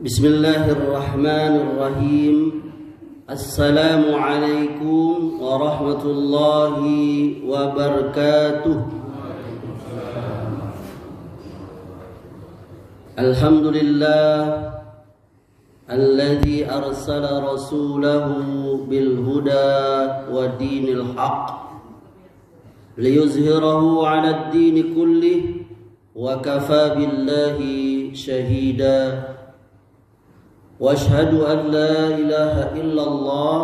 Bismillahirrahmanirrahim. Assalamualaikum warahmatullahi wabarakatuh. Alhamdulillah alladzi arsala rasulahu bil huda wa dinil haqq liyuzhirahu 'ala ad-din kullih wa kafa billahi shahida. واشهد ان لا اله الا الله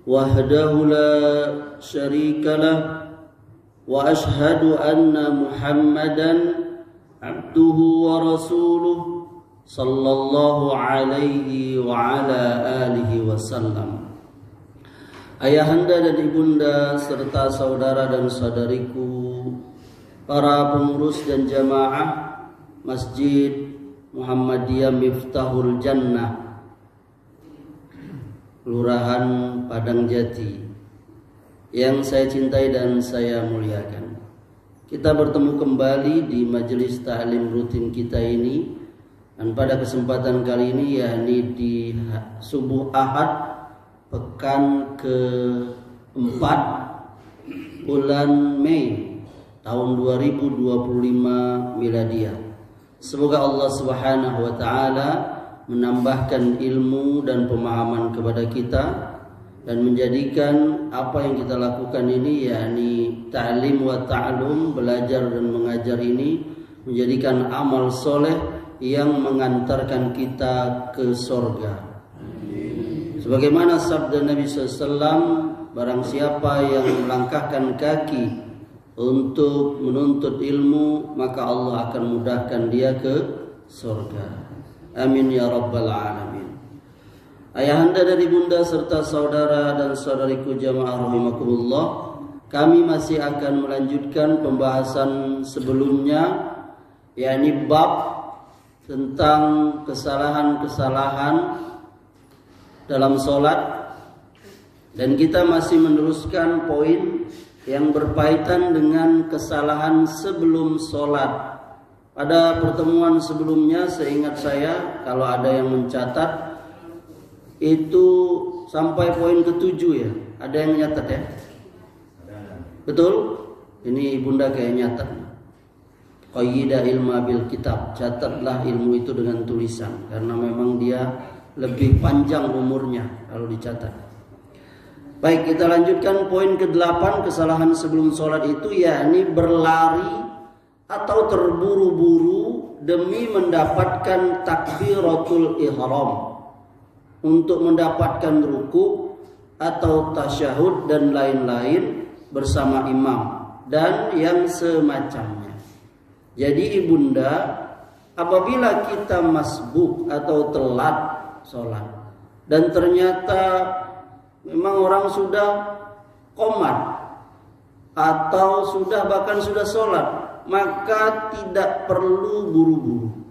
وحده لا شريك له واشهد ان محمدا عبده ورسوله صلى الله عليه وعلى اله وسلم. Ayahanda dan ibunda serta saudara dan saudariku, para pengurus dan jamaah Masjid Muhammadiyah Miftahul Jannah, Kelurahan Padang Jati, yang saya cintai dan saya muliakan. Kita bertemu kembali di majelis ta'lim rutin kita ini, dan pada kesempatan kali ini yakni di subuh Ahad pekan ke-4 bulan Mei tahun 2025 miladiah. Semoga Allah Subhanahu wa taala menambahkan ilmu dan pemahaman kepada kita dan menjadikan apa yang kita lakukan ini, yakni ta'lim wa ta'lum, belajar dan mengajar ini, menjadikan amal soleh yang mengantarkan kita ke surga. Sebagaimana sabda Nabi SAW, barang siapa yang melangkahkan kaki untuk menuntut ilmu, maka Allah akan mudahkan dia ke surga. Amin ya rabbal alamin. Ayahanda dan ibunda serta saudara dan saudariku jamaah rahimakumullah, kami masih akan melanjutkan pembahasan sebelumnya, yakni bab tentang kesalahan-kesalahan dalam sholat, dan kita masih meneruskan poin yang berkaitan dengan kesalahan sebelum sholat. Pada pertemuan sebelumnya, seingat saya, kalau ada yang mencatat, itu sampai poin ke-7 ya. Ada yang nyatat ya? Betul? Ini ibunda kayak nyatat. Qayyida ilma bil kitab, catatlah ilmu itu dengan tulisan, karena memang dia lebih panjang umurnya kalau dicatat. Baik, kita lanjutkan poin ke-8, kesalahan sebelum sholat itu yakni berlari atau terburu-buru demi mendapatkan takbiratul ihram, untuk mendapatkan ruku atau tasyahud dan lain-lain bersama imam dan yang semacamnya. Jadi ibunda, apabila kita masbuk atau telat sholat dan ternyata memang orang sudah qomat atau bahkan sudah sholat, maka tidak perlu buru-buru,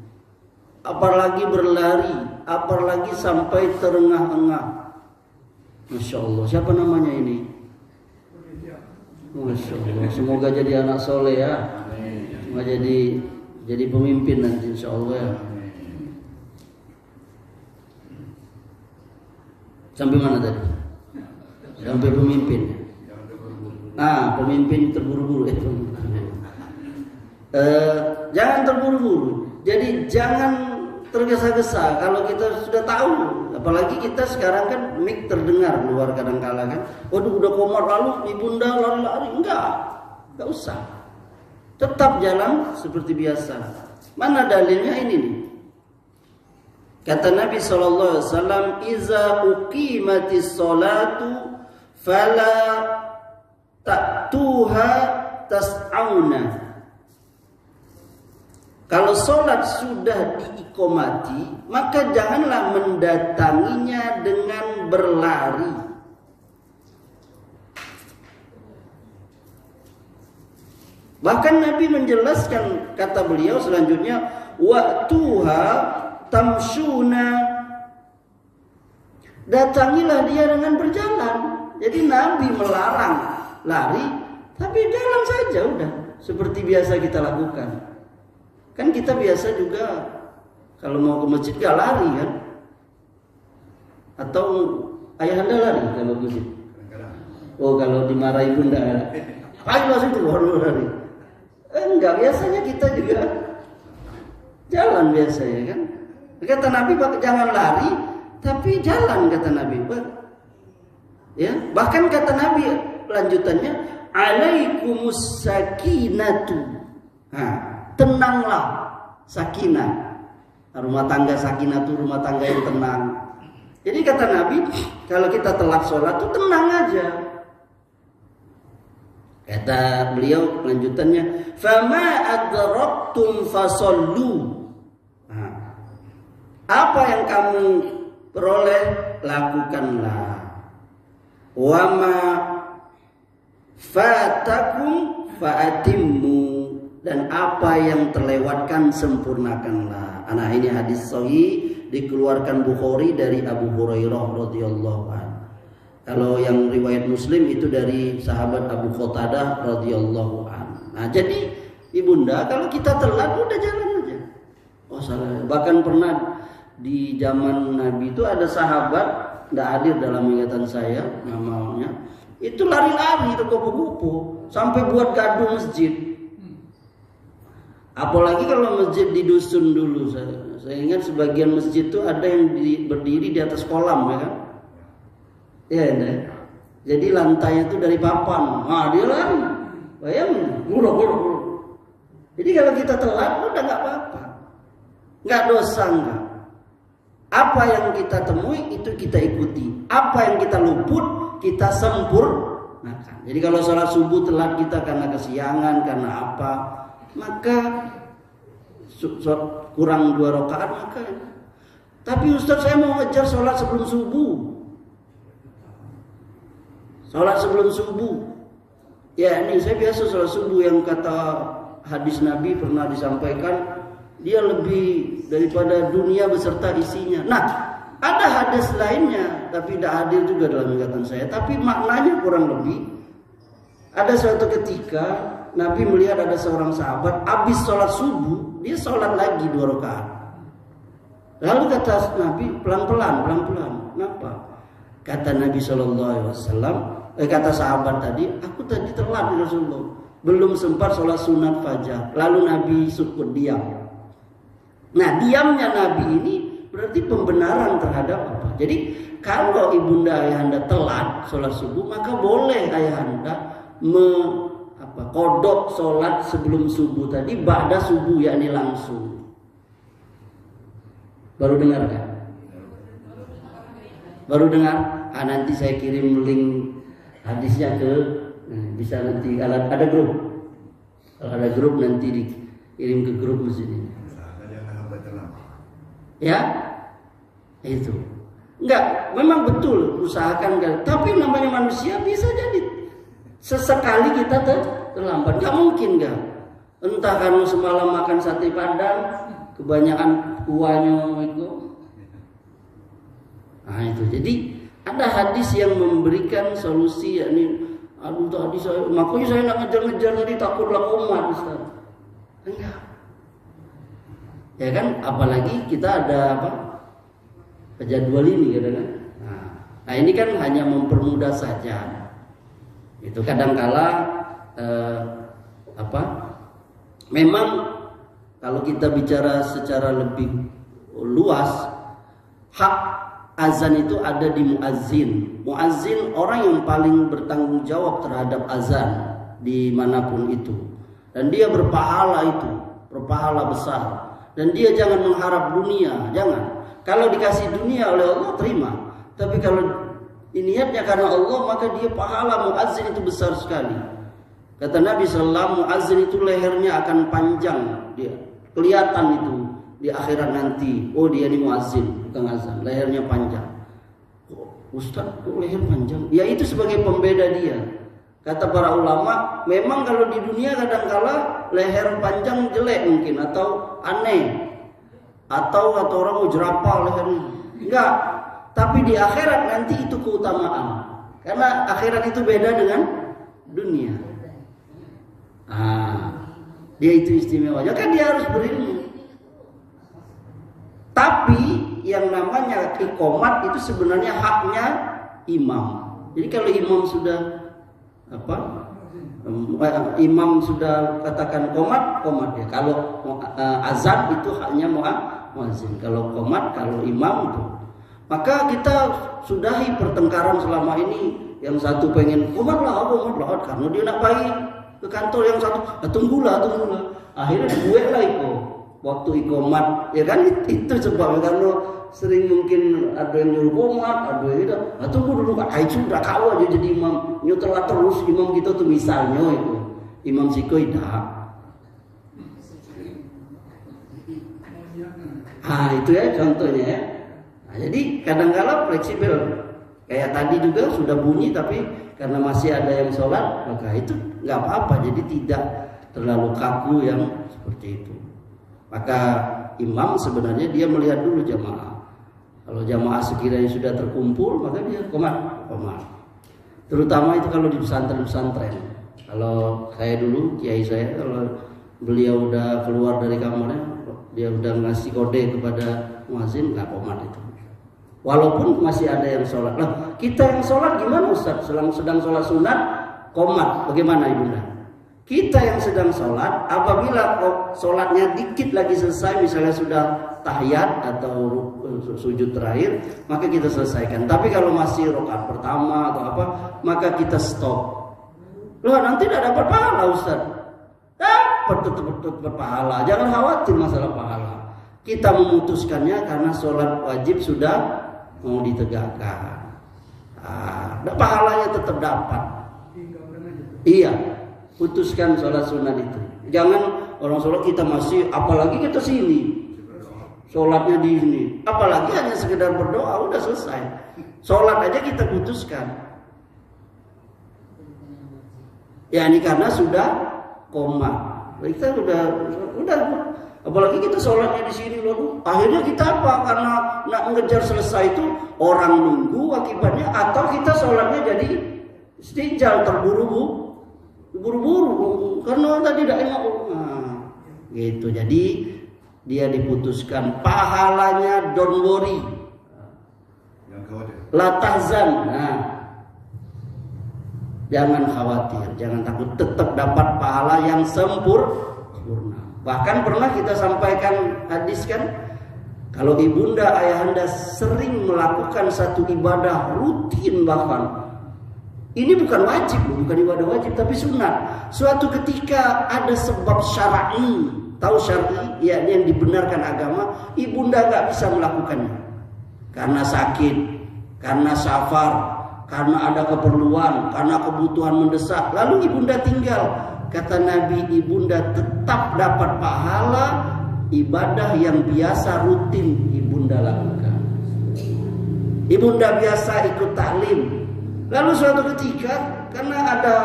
apalagi berlari, apalagi sampai terengah-engah. Masya Allah, siapa namanya ini? Masya Allah, semoga jadi anak soleh ya, semoga jadi pemimpin nanti insya Allah ya. Sampai mana tadi? Sampai pemimpin. Nah, pemimpin terburu-buru. Jangan terburu-buru. Jadi jangan tergesa-gesa. Kalau kita sudah tahu, apalagi kita sekarang kan mic terdengar luar kadang-kala kan. Waduh, udah komat lalu ibunda lari-lari. Enggak usah. Tetap jalan seperti biasa. Mana dalilnya ini nih? Kata Nabi SAW, "Iza uqimatis sholatu fala ta'tuha tas'auna." Kalau sholat sudah diikomati, maka janganlah mendatanginya dengan berlari. Bahkan Nabi menjelaskan, kata beliau selanjutnya, "Wa'tuha tamshuna." Datangilah dia dengan berjalan. Jadi Nabi melarang lari, tapi jalan saja udah, seperti biasa kita lakukan. Kan kita biasa juga Kalau mau ke masjid gak lari kan? Atau ayahanda lari kalau ke masjid? Oh, kalau dimarahi bunda, ayo masuk itu baru lari. Enggak, biasanya kita juga jalan biasanya kan. Kata Nabi jangan lari, tapi jalan kata Nabi. Ya, bahkan kata Nabi lanjutannya, alaikumus sakinatu. Nah, tenanglah, sakinah. Rumah tangga sakinah itu rumah tangga yang tenang. Jadi kata Nabi, kalau kita telat sholat tuh tenang aja. Kata beliau lanjutannya, fama adraktum fasallu. Apa yang kamu peroleh lakukanlah. Wama fatakum faatimmu, dan apa yang terlewatkan sempurnakanlah. Nah, ini hadis sahih dikeluarkan Bukhari dari Abu Hurairah radhiyallahu anhu. Kalau yang riwayat Muslim itu dari sahabat Abu Qatadah radhiyallahu anhu. Nah, jadi ibunda kalau kita telat udah jalan aja. Oh salah. Bahkan pernah di zaman Nabi itu ada sahabat tidak hadir dalam ingatan saya namanya, itu lari-lari itu kupu-kupu sampai buat gaduh masjid. Apalagi kalau masjid di dusun dulu, saya ingat sebagian masjid itu ada yang berdiri di atas kolam ya kan. Ya, ya. Jadi lantainya itu dari papan. Nah, dia lari. Bayangin, guru. Jadi kalau kita telat udah nggak apa-apa, nggak dosa nggak. Apa yang kita temui itu kita ikuti. Apa yang kita luput kita sempurnakan. Jadi kalau sholat subuh telat kita karena kesiangan, karena apa, maka kurang 2 rakaat maka. Tapi Ustaz saya mau ngejar sholat sebelum subuh. Sholat sebelum subuh. Ya ini saya biasa sholat subuh yang kata hadis Nabi pernah disampaikan, dia lebih daripada dunia beserta isinya. Nah, ada hadis lainnya tapi tidak hadir juga dalam ingatan saya, tapi maknanya kurang lebih. Ada suatu ketika Nabi melihat ada seorang sahabat habis sholat subuh, dia sholat lagi 2 rakaat. Lalu kata Nabi, pelan-pelan. Kenapa? Kata Nabi SAW, kata sahabat tadi, aku tadi telat ya Rasulullah, belum sempat sholat sunat fajar. Lalu Nabi sukut diam. Nah, diamnya Nabi ini berarti pembenaran terhadap apa? Jadi kalau ibunda ayahanda telat sholat subuh, maka boleh ayahanda kodok sholat sebelum subuh tadi, ba'da subuh, yakni langsung. Baru dengar kan? Baru dengar? Nanti saya kirim link hadisnya ke, bisa nanti kalau ada grup. Kalau ada grup nanti dikirim ke grup masjid ini. Ya, itu. Enggak, memang betul usahakan kan. Tapi namanya manusia bisa jadi sesekali kita terlambat. Enggak mungkin enggak. Entah karena semalam makan sate padang, kebanyakan kuahnya itu. Nah itu. Jadi ada hadis yang memberikan solusi, yakni aduh tadi saya, makanya saya nak ngejar-ngejar tadi takutlah umat Ustaz. Enggak. Ya kan, apalagi kita ada apa? Jadwal ini kan. Nah, ini kan hanya mempermudah saja. Itu kadangkala memang kalau kita bicara secara lebih luas, hak azan itu ada di muazzin. Muazzin orang yang paling bertanggung jawab terhadap azan dimanapun itu, dan dia berpahala besar. Dan dia jangan mengharap dunia, jangan. Kalau dikasih dunia oleh Allah terima, tapi kalau niatnya karena Allah, maka dia pahala muazzin itu besar sekali. Kata Nabi SAW, muazzin itu lehernya akan panjang, dia kelihatan itu di akhirat nanti. Oh dia ini muazzin, bukan azan, lehernya panjang. Oh, Ustaz, kok leher panjang? Ya itu sebagai pembeda dia. Kata para ulama, memang kalau di dunia kadangkala leher panjang jelek mungkin, atau aneh, atau orang mau jerapah lehernya. Enggak, tapi di akhirat nanti itu keutamaan. Karena akhirat itu beda dengan dunia. Dia itu istimewa. Ya kan dia harus berilmu. yang namanya iqomat itu sebenarnya haknya imam. Jadi kalau imam sudah imam sudah katakan qomat ya. Kalau azan itu haknya muadzin. Kalau qomat, kalau imam itu. Maka kita sudahi pertengkaran selama ini. Yang satu pengen qomat lah, karena dia nak pergi ke kantor, yang satu tunggulah. Akhirnya gue lah itu waktu iqomat, ya kan itu sebabnya, karena sering mungkin ada yang nyuruh qomat, ada yang itu. Tunggu dulu Kak, sudah kau aja jadi imam, nyutelah terus imam kita tuh misalnya itu Imam Siko dah. Itu ya contohnya ya. Jadi kadang-kala fleksibel. Kayak tadi juga sudah bunyi tapi karena masih ada yang sholat, maka itu nggak apa-apa. Jadi tidak terlalu kaku yang seperti itu. Maka imam sebenarnya dia melihat dulu jamaah. Kalau jamaah sekiranya sudah terkumpul, maka dia qomat. Terutama itu kalau di pesantren. Kalau saya dulu, kiai saya, kalau beliau udah keluar dari kamarnya, dia udah ngasih kode kepada muadzin, nggak qomat itu. Walaupun masih ada yang sholat. Nah, kita yang sholat gimana Ustaz? Sedang sholat sunat, qomat. Bagaimana ibunda? Kita yang sedang sholat, apabila sholatnya dikit lagi selesai, misalnya sudah tahiyat atau sujud terakhir, maka kita selesaikan. Tapi kalau masih rakaat pertama atau apa, maka kita stop. Loh, nanti tidak dapat pahala Ustaz. Tetap pahala. Jangan khawatir masalah pahala. Kita memutuskannya karena sholat wajib sudah mau ditegakkan. Pahalanya tetap dapat. Iya, putuskan sholat sunat itu. Jangan orang sholat kita masih, apalagi kita sini, sholatnya di sini, apalagi hanya sekedar berdoa udah selesai. Sholat aja kita putuskan. Ya ini karena sudah qomat. Kita udah. Apalagi kita sholatnya di sini loh. Akhirnya kita apa? Karena nak mengejar selesai itu orang nunggu akibatnya, atau kita sholatnya jadi istijal, terburu-buru karena tadi tidak enak. Gitu. Jadi dia diputuskan pahalanya don't worry. La tahzan. Jangan khawatir, jangan takut, tetap dapat pahala yang sempurna. Bahkan pernah kita sampaikan hadis kan, kalau ibunda ayahanda sering melakukan satu ibadah rutin, bahkan ini bukan wajib, bukan ibadah wajib tapi sunat. Suatu ketika ada sebab syar'i, tahu syar'i, ya yang dibenarkan agama, ibunda nggak bisa melakukannya karena sakit, karena safar, karena ada keperluan, karena kebutuhan mendesak, lalu ibunda tinggal. Kata Nabi, ibunda tetap dapat pahala ibadah yang biasa rutin ibunda lakukan. Ibunda biasa ikut taklim. Lalu suatu ketika karena ada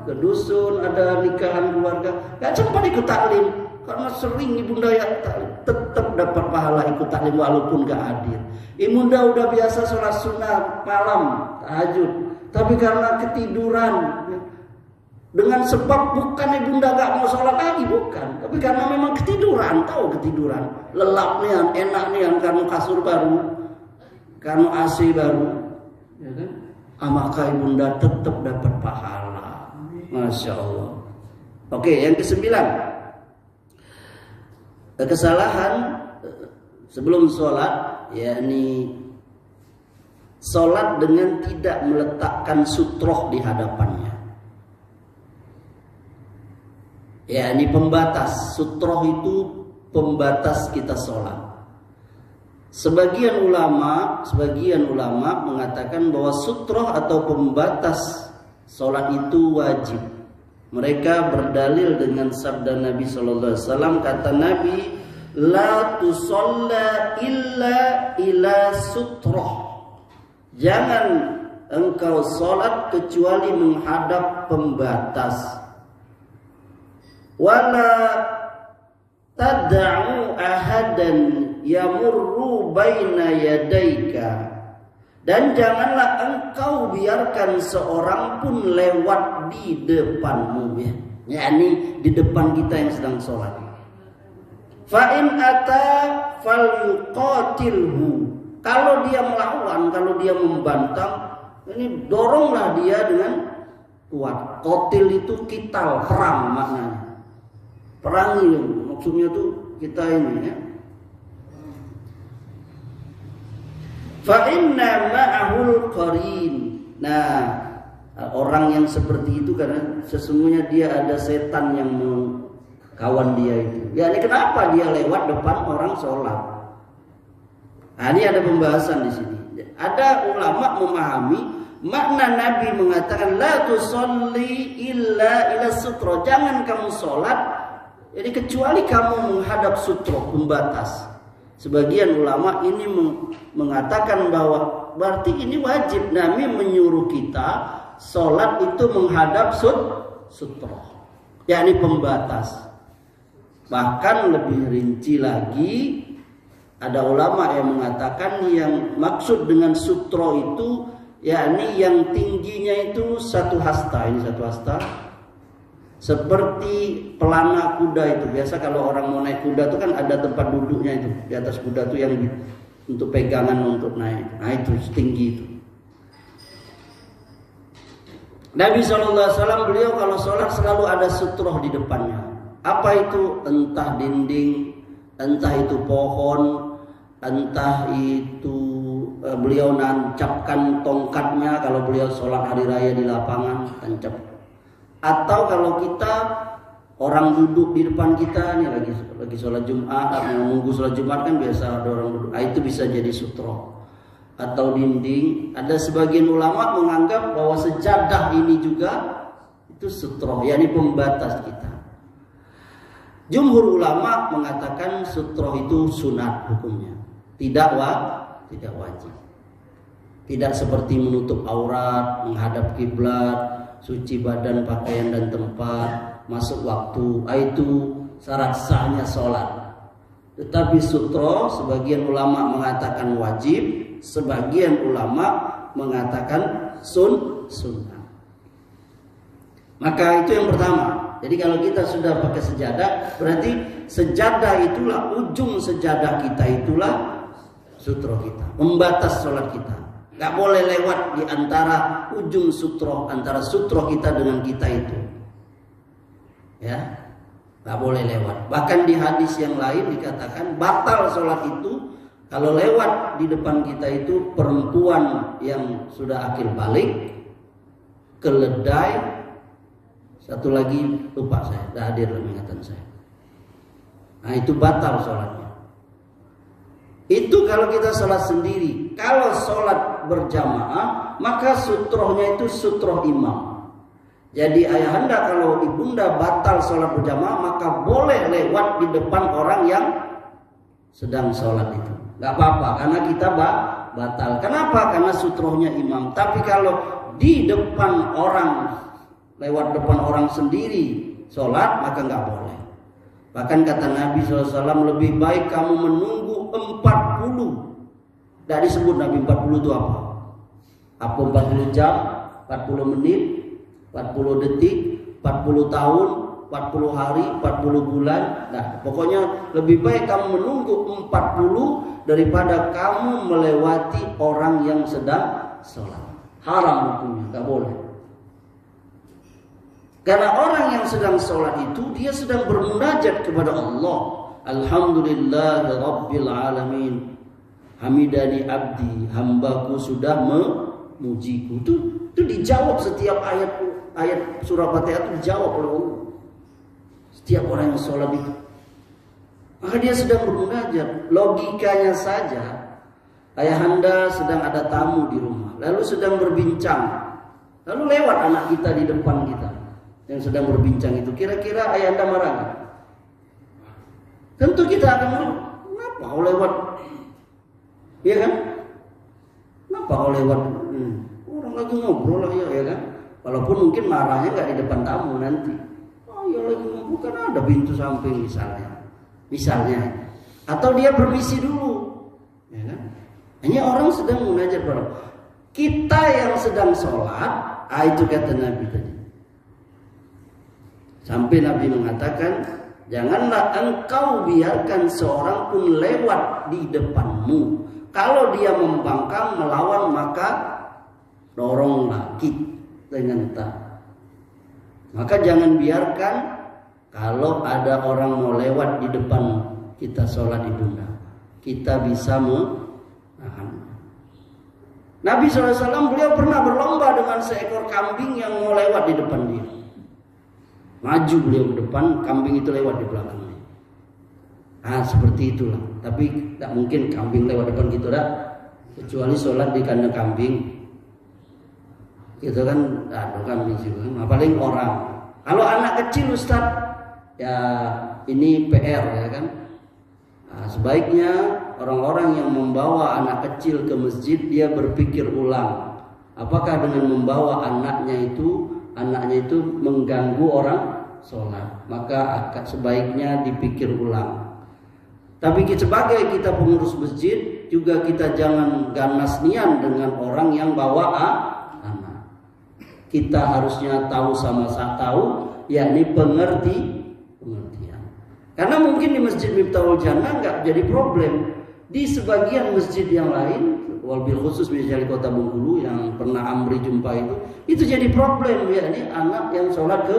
ke dusun, ada nikahan keluarga, gak cepat ikut taklim. Karena sering ibunda yang tetap dapat pahala ikut taklim walaupun gak hadir. Ibunda udah biasa sholat sunat malam, tahajud, tapi karena ketiduran, dengan sebab bukan ibunda gak mau sholat lagi, bukan, tapi karena memang ketiduran, tahu ketiduran, lelap nian, enak nian, karena kasur baru, karena AC baru, ya kan? Maka ibunda tetap dapat pahala. Masya Allah. Oke, yang ke-9, kesalahan sebelum sholat, yakni sholat dengan tidak meletakkan sutroh di hadapannya. Ya, ini pembatas. Sutroh itu pembatas kita sholat. Sebagian ulama mengatakan bahwa sutroh atau pembatas sholat itu wajib. Mereka berdalil dengan sabda Nabi SAW. Kata Nabi, la tusalla illa ila sutroh. Jangan engkau sholat kecuali menghadap pembatas. Wala tad'u ahadan yamurru baina yadaika. Dan janganlah engkau biarkan seorang pun lewat di depanmu, ya. Yakni di depan kita yang sedang sholat. Fa in ata falyuqatilhu. Kalau dia melawan, kalau dia membantah, ini doronglah dia dengan kuat. Qatil itu kital, perang maknanya. Perangi maksudnya tuh kita ini ya. Fa inna ma'ahul qarin. Nah, orang yang seperti itu karena sesungguhnya dia ada setan yang kawan dia itu. Ya ini kenapa dia lewat depan orang sholat? Nah, ini ada pembahasan di sini. Ada ulama memahami makna Nabi mengatakan la tusolli illa ila sutro. Jangan kamu sholat, jadi kecuali kamu menghadap sutro, pembatas. Sebagian ulama ini mengatakan bahwa berarti ini wajib. Nabi menyuruh kita sholat itu menghadap sutro, yakni pembatas. Bahkan lebih rinci lagi, ada ulama yang mengatakan yang maksud dengan sutro itu yakni yang tingginya itu 1 hasta. Ini 1 hasta seperti pelana kuda itu. Biasa kalau orang mau naik kuda itu kan ada tempat duduknya itu. Di atas kuda itu yang untuk pegangan untuk naik. Nah itu setinggi itu. Nabi SAW beliau kalau sholat selalu ada sutroh di depannya. Apa itu? Entah dinding, entah itu pohon, entah itu beliau nancapkan tongkatnya kalau beliau sholat hari raya di lapangan, tancap. Atau kalau kita orang duduk di depan kita nih lagi sholat Jumat, menunggu sholat Jumat kan biasa ada orang duduk. Itu bisa jadi sutro atau dinding. Ada sebagian ulama menganggap bahwa sejadah ini juga itu sutro, yakni pembatas kita. Jumhur ulama mengatakan sutro itu sunat hukumnya, tidak wajib. Tidak seperti menutup aurat, menghadap kiblat, suci badan, pakaian dan tempat, masuk waktu. Itu syarat sahnya sholat. Tetapi sutro sebagian ulama mengatakan wajib, sebagian ulama mengatakan sunnah. Maka itu yang pertama. Jadi kalau kita sudah pakai sejadah, berarti sejadah itulah ujung sejadah kita, itulah sutro kita, membatas sholat kita. Gak boleh lewat di antara ujung sutro, antara sutro kita dengan kita itu. Ya, gak boleh lewat. Bahkan di hadis yang lain dikatakan batal sholat itu kalau lewat di depan kita itu perempuan yang sudah akil balik, keledai, satu lagi lupa saya, tidak hadir dalam ingatan saya. Nah itu batal sholatnya. Itu kalau kita sholat sendiri. Kalau sholat berjamaah, maka sutrohnya itu sutroh imam. Jadi ayahanda kalau ibunda batal sholat berjamaah, maka boleh lewat di depan orang yang sedang sholat itu. Gak apa-apa, karena kita batal. Kenapa? Karena sutrohnya imam. Tapi kalau di depan orang, lewat depan orang sendiri sholat, maka nggak boleh. Bahkan kata Nabi SAW, lebih baik kamu menunggu 40. Tidak disebut Nabi 40 itu apa? Apa 40 jam, 40 menit, 40 detik, 40 tahun, 40 hari, 40 bulan. Nah, pokoknya lebih baik kamu menunggu 40 daripada kamu melewati orang yang sedang sholat. Haram hukumnya, nggak boleh. Karena orang yang sedang sholat itu dia sedang bermunajat kepada Allah. Alhamdulillah Rabbil Alamin. Hamidani abdi, hambaku sudah memujiku. Itu dijawab setiap ayat surah Fatihah itu dijawab oleh Allah. Setiap orang yang sholat itu, maka dia sedang bermunajat. Logikanya saja, ayahanda sedang ada tamu di rumah, lalu sedang berbincang, lalu lewat anak kita di depan kita yang sedang berbincang itu, kira-kira ayahanda marah nggak? Tentu kita akan marah. Kenapa kau lewat? Iya kan? Kenapa kau lewat? Orang lagi ngobrol lah ya kan? Walaupun mungkin marahnya nggak di depan tamu nanti. Oh ya lagi ngobrol, kan ada pintu samping misalnya. Atau dia bermisi dulu, ya kan? Hanya orang sedang munajat kepada kita yang sedang sholat. Itu kata Nabi tadi. Sampai Nabi mengatakan Janganlah engkau biarkan seorang pun lewat di depanmu. Kalau dia membangkang melawan, maka doronglah dengan maka jangan biarkan kalau ada orang mau lewat di depan kita sholat ibunda, kita bisa menahan. Nabi SAW beliau pernah berlomba dengan seekor kambing yang mau lewat di depan dia. Maju beliau ke depan, kambing itu lewat di belakangnya. Seperti itulah. Tapi tak mungkin kambing lewat depan gitu dah. Kecuali sholat di kandang kambing. Itu kan ada kambing juga. Paling orang. Kalau anak kecil Ustaz, ya ini PR ya kan. Sebaiknya orang-orang yang membawa anak kecil ke masjid dia berpikir ulang. Apakah dengan membawa anaknya itu mengganggu orang sholat? Maka sebaiknya dipikir ulang. Tapi sebagai kita pengurus masjid juga kita jangan ganas nian dengan orang yang bawa anak. Kita harusnya tahu sama-sama tahu, yakni pengertian. Karena mungkin di Masjid Miftahul Jannah nggak jadi problem. Di sebagian masjid yang lain, wabil khusus misalnya di Kota Bengkulu yang pernah Amri jumpa itu jadi problem, yakni anak yang sholat ke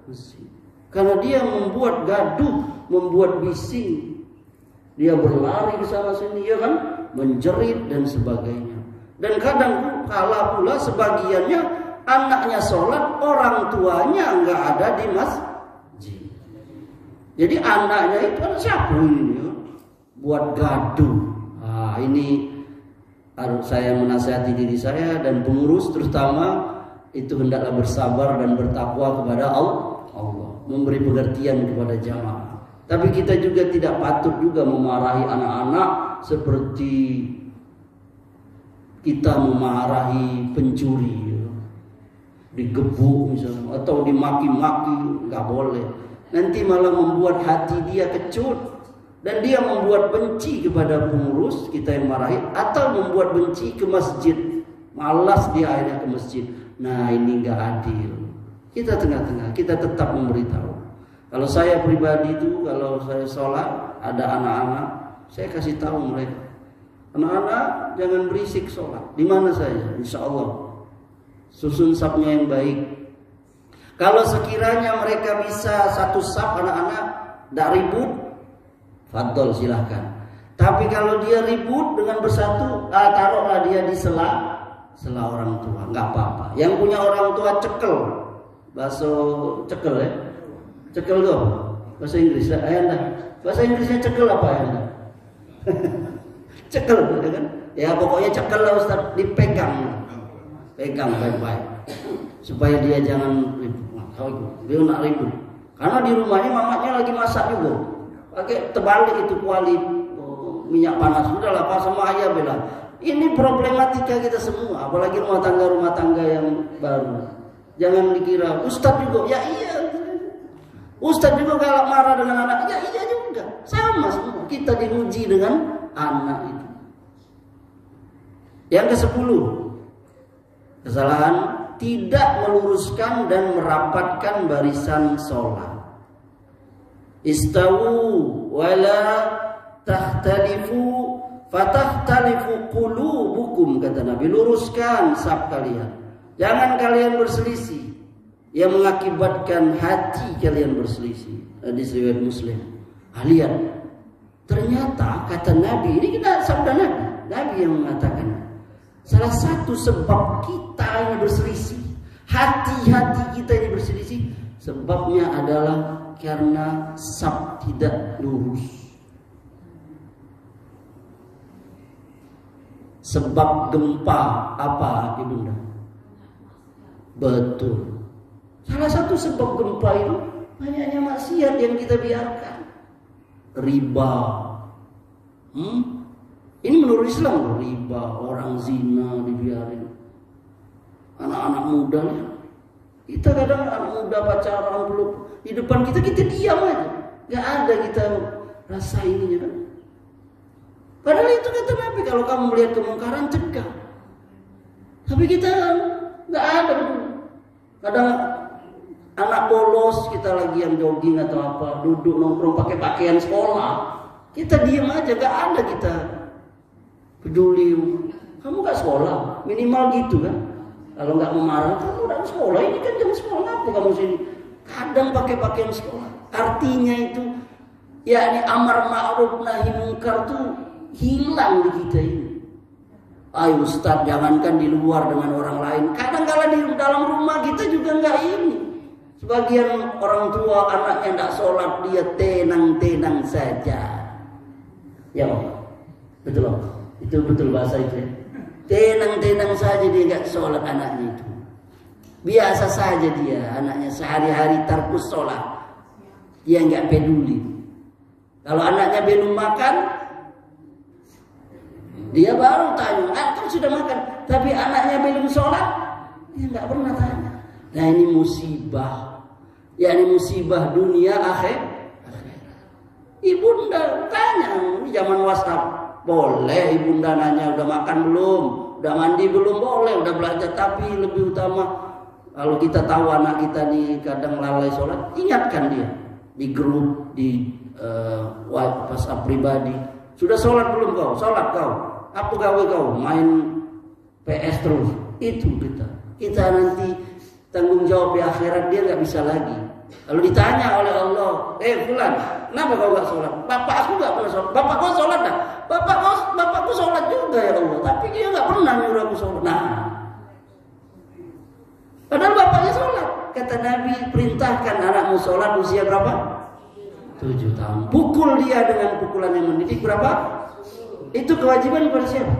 masjid. Karena dia membuat gaduh, membuat bising, dia berlari ke sana sini, ya kan, menjerit dan sebagainya. Dan kadang kala pula sebagiannya anaknya sholat, orang tuanya nggak ada di masjid. Jadi anaknya itu kan siapa ini ya? Buat gaduh. Ini harus saya menasihati diri saya dan pengurus terutama itu hendaklah bersabar dan bertakwa kepada Allah, memberi pengertian kepada jamaah. Tapi kita juga tidak patut juga memarahi anak-anak seperti kita memarahi pencuri ya. Digebuk misalnya atau dimaki-maki, nggak boleh. Nanti malah membuat hati dia kecut dan dia membuat benci kepada pengurus kita yang marahi atau membuat benci ke masjid. Malas dia akhirnya ke masjid. Nah, ini enggak adil. Kita tengah-tengah, kita tetap memberitahu. Kalau saya pribadi itu kalau saya sholat ada anak-anak, saya kasih tahu mereka. Anak-anak jangan berisik sholat. Di mana saya? Insya Allah susun sapnya yang baik. Kalau sekiranya mereka bisa satu sap anak-anak, tidak ribut, fadol silahkan. Tapi kalau dia ribut dengan bersatu, taruhlah dia di sela orang tua, nggak apa-apa. Yang punya orang tua cekel, bahasa cekel ya, cekel tuh, bahasa Inggris. Ayanda, bahasa Inggrisnya cekel apa ayanda? Cekel, ya kan? Ya pokoknya cekel lah Ustaz, dipegang, pegang baik-baik, supaya dia jangan ribut. Dia nak ribut karena di rumahnya mamanya lagi masak juga pakai terbalik itu kuali minyak panas. Sudahlah Pak sama ayah bilang ini problematika kita semua, apalagi rumah tangga yang baru. Jangan dikira Ustadz juga ya iya, Ustadz juga kalau marah dengan anak ya iya juga, sama semua kita diuji dengan anak itu. Yang ke-10 kesalahan, tidak meluruskan dan merapatkan barisan sholat. Istawu wala tahtalifu fatahtalifu qulubukum, kata Nabi. Luruskan saf kalian, jangan kalian berselisih yang mengakibatkan hati kalian berselisih. Hadis riwayat Muslim. Lihat, ternyata kata Nabi, ini kita sabda Nabi yang mengatakan salah satu sebab kita ini berselisih, hati-hati kita ini berselisih, sebabnya adalah karena saf tidak lurus. Sebab gempa apa ibunda? Betul. Salah satu sebab gempa itu banyaknya maksiat yang kita biarkan. Riba. Ini menurut Islam, riba, orang zina dibiarin. Anak-anak muda ya. Kita kadang anak muda pacaran belum di depan kita diam aja. Gak ada kita rasa ininya kan. Padahal itu kata Nabi, kalau kamu melihat kemungkaran cegah. Tapi kita gak ada. Kadang Anak bolos kita lagi yang jogging atau apa, duduk nongkrong pakai pakaian sekolah, kita diem aja, gak ada kita peduli. Kamu gak sekolah, minimal gitu kan. Kalau nggak mau marah, kamu udah sekolah, ini kan jam sekolah, apa kamu sini? Kadang pakai pakaian sekolah. Artinya itu, yakni amar ma'ruf nahi mungkar tuh hilang di kita ini. Ayo Ustaz, jangankan di luar dengan orang lain, kadang kala di dalam rumah kita juga nggak ini. Sebagian orang tua anaknya nggak sholat, dia tenang-tenang saja. Ya Allah, betul loh, itu betul bahasa itu. Tenang-tenang saja dia nggak sholat anaknya itu. Biasa saja dia, anaknya sehari-hari tarkus sholat, dia nggak peduli. Kalau anaknya belum makan, dia baru tanya, kan sudah makan. Tapi anaknya belum sholat, dia nggak pernah tanya. Nah ini musibah. Ya ini musibah dunia akhirat. Ibunda tanya, ini zaman WhatsApp, boleh ibunda nanya udah makan belum, udah mandi belum, boleh, udah belajar. Tapi lebih utama kalau kita tahu anak kita nih kadang lalai sholat, ingatkan dia di grup, di WhatsApp pribadi. Sudah sholat belum kau? Sholat kau? Apa gawe kau? Main PS terus. Itu kita nanti tanggung jawab di akhirat dia nggak bisa lagi. Kalau ditanya oleh Allah, fulan, kenapa kau nggak sholat? Bapak aku nggak pernah sholat. Bapak kau sholat dah? Bapakku sholat juga ya Allah, tapi dia nggak pernah nyuruh aku sholat. Nah, padahal bapaknya sholat. Kata Nabi, perintahkan anakmu sholat usia berapa? 7 tahun. Pukul dia dengan pukulan yang mendidik berapa? Itu kewajiban pada siapa?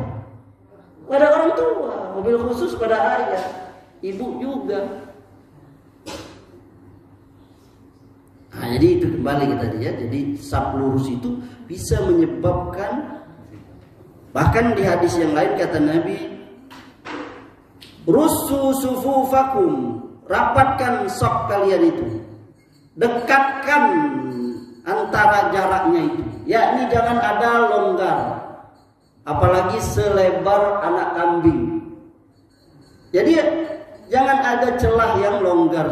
Pada orang tua, mobil khusus pada ayah, ibu juga. Nah, jadi itu kembali kita lihat. Jadi saf lurus itu bisa menyebabkan, bahkan di hadis yang lain kata Nabi, russu sufufakum, rapatkan saf kalian itu, dekatkan antara jaraknya itu, yakni jangan ada longgar, apalagi selebar anak kambing. Jadi jangan ada celah yang longgar,